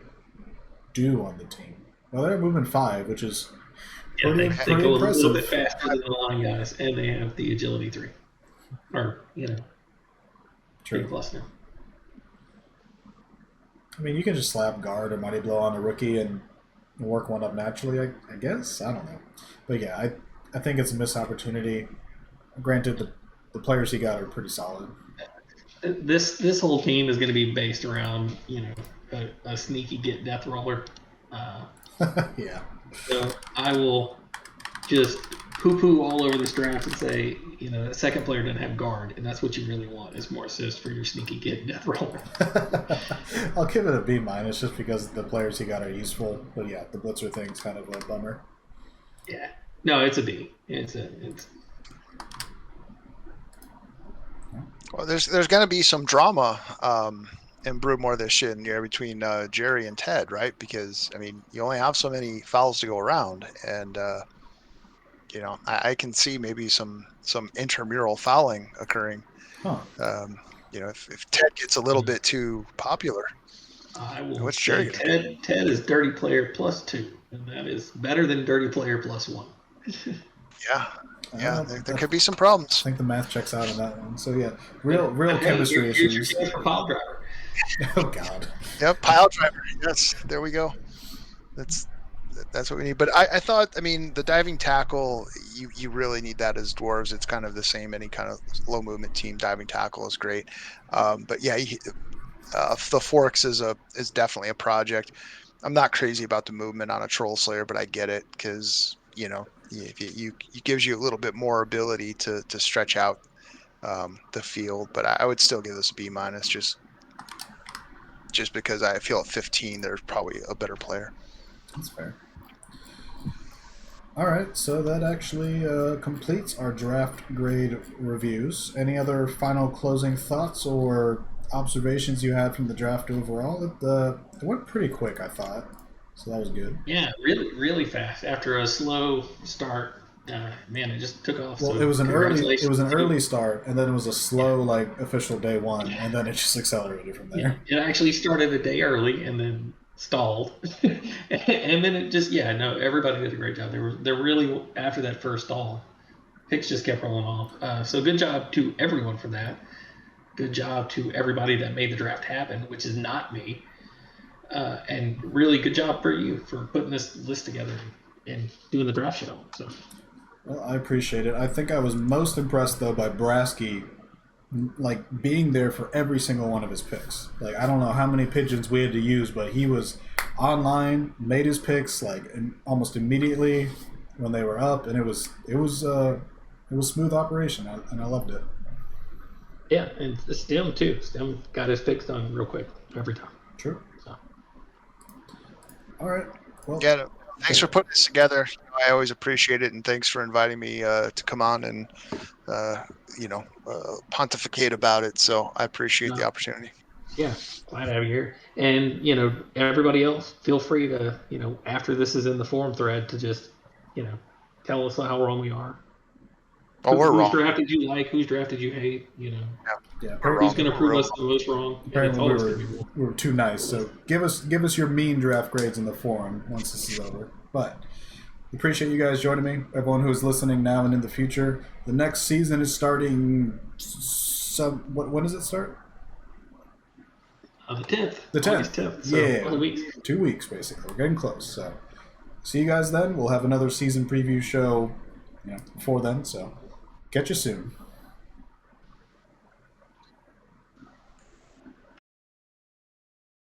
do on the team? Well, they're moving 5, which is pretty go impressive. a little bit faster than the line guys, and they have the agility 3, or 3 plus now. I mean, you can just slap guard or mighty blow on a rookie and work one up naturally, I guess. I don't know. But yeah, I think it's a missed opportunity. Granted, the players he got are pretty solid. This whole team is going to be based around, a sneaky get death roller. Yeah. So I will just poo-poo all over this draft and say, that second player doesn't have guard, and that's what you really want is more assists for your sneaky get death roller. I'll give it a B- just because the players he got are useful. But yeah, the blitzer thing's kind of a bummer. Yeah. No, it's a B. Well, there's going to be some drama in Brewmore this year between Jerry and Ted, right? Because I mean, you only have so many fouls to go around, and I can see maybe some intramural fouling occurring. Huh. If Ted gets a little bit too popular. I will What's Jerry say gonna do? Ted is dirty player +2, and that is better than dirty player +1. Yeah, yeah. Uh, There I could be some problems. think the math checks out on that one. So yeah, real Hey, chemistry here's your issues. chance for pile driver. Oh God. Yep, pile driver. Yes, there we go. That's that's what we need. But I thought, I mean, the diving tackle, you really need that as dwarves. It's kind of the same. Any kind of low movement team diving tackle is great. But yeah, the forks is definitely a project. I'm not crazy about the movement on a troll slayer, but I get it because if you it gives you a little bit more ability to stretch out the field. But I would still give this a B minus just because I feel at 15 there's probably a better player. That's fair. All right, so that actually completes our draft grade reviews. Any other final closing thoughts or observations you had from the draft overall? It went pretty quick, I thought, so that was good. Yeah, really, really fast. After a slow start, man, it just took off. Well, So it was an congratulations. early start, and then it was a slow like official day one, and then it just accelerated from Yeah, there. it actually started a day early and then stalled, and then it just no, everybody did a great job. They're really after that first stall, picks just kept rolling off. So good job to everyone for that. Good job to everybody that made the draft happen, which is not me. And really good job for you for putting this list together and doing the draft show. So Well, I appreciate it. I think I was most impressed though by Brasky, like being there for every single one of his picks. Like I don't know how many pigeons we had to use, but he was online, made his picks like almost immediately when they were up, and it was smooth operation, and I loved it. yeah, and Stem too. Stem got his picks done real quick every time. True. So All right. Well, Yeah. Thanks for putting this together. I always appreciate it, and thanks for inviting me to come on and pontificate about it. So I appreciate the no, opportunity. yeah, glad to have you here. And everybody else, feel free to after this is in the forum thread to just tell us how wrong we are. Oh, we're Whose wrong. draft did you like? Whose draft did you hate? yeah. We're Who's wrong. going to We're prove real us the most wrong? And it's Apparently always going to be wrong. we were too nice. So give us your mean draft grades in the forum once this is over. But appreciate you guys joining me. Everyone who is listening now and in the future. The next season is starting. When does it start? The 10th. The 10th. August 10th. So Yeah. 2 weeks. 2 weeks basically. We're getting close. So see you guys then. We'll have another season preview show before then. So catch you soon.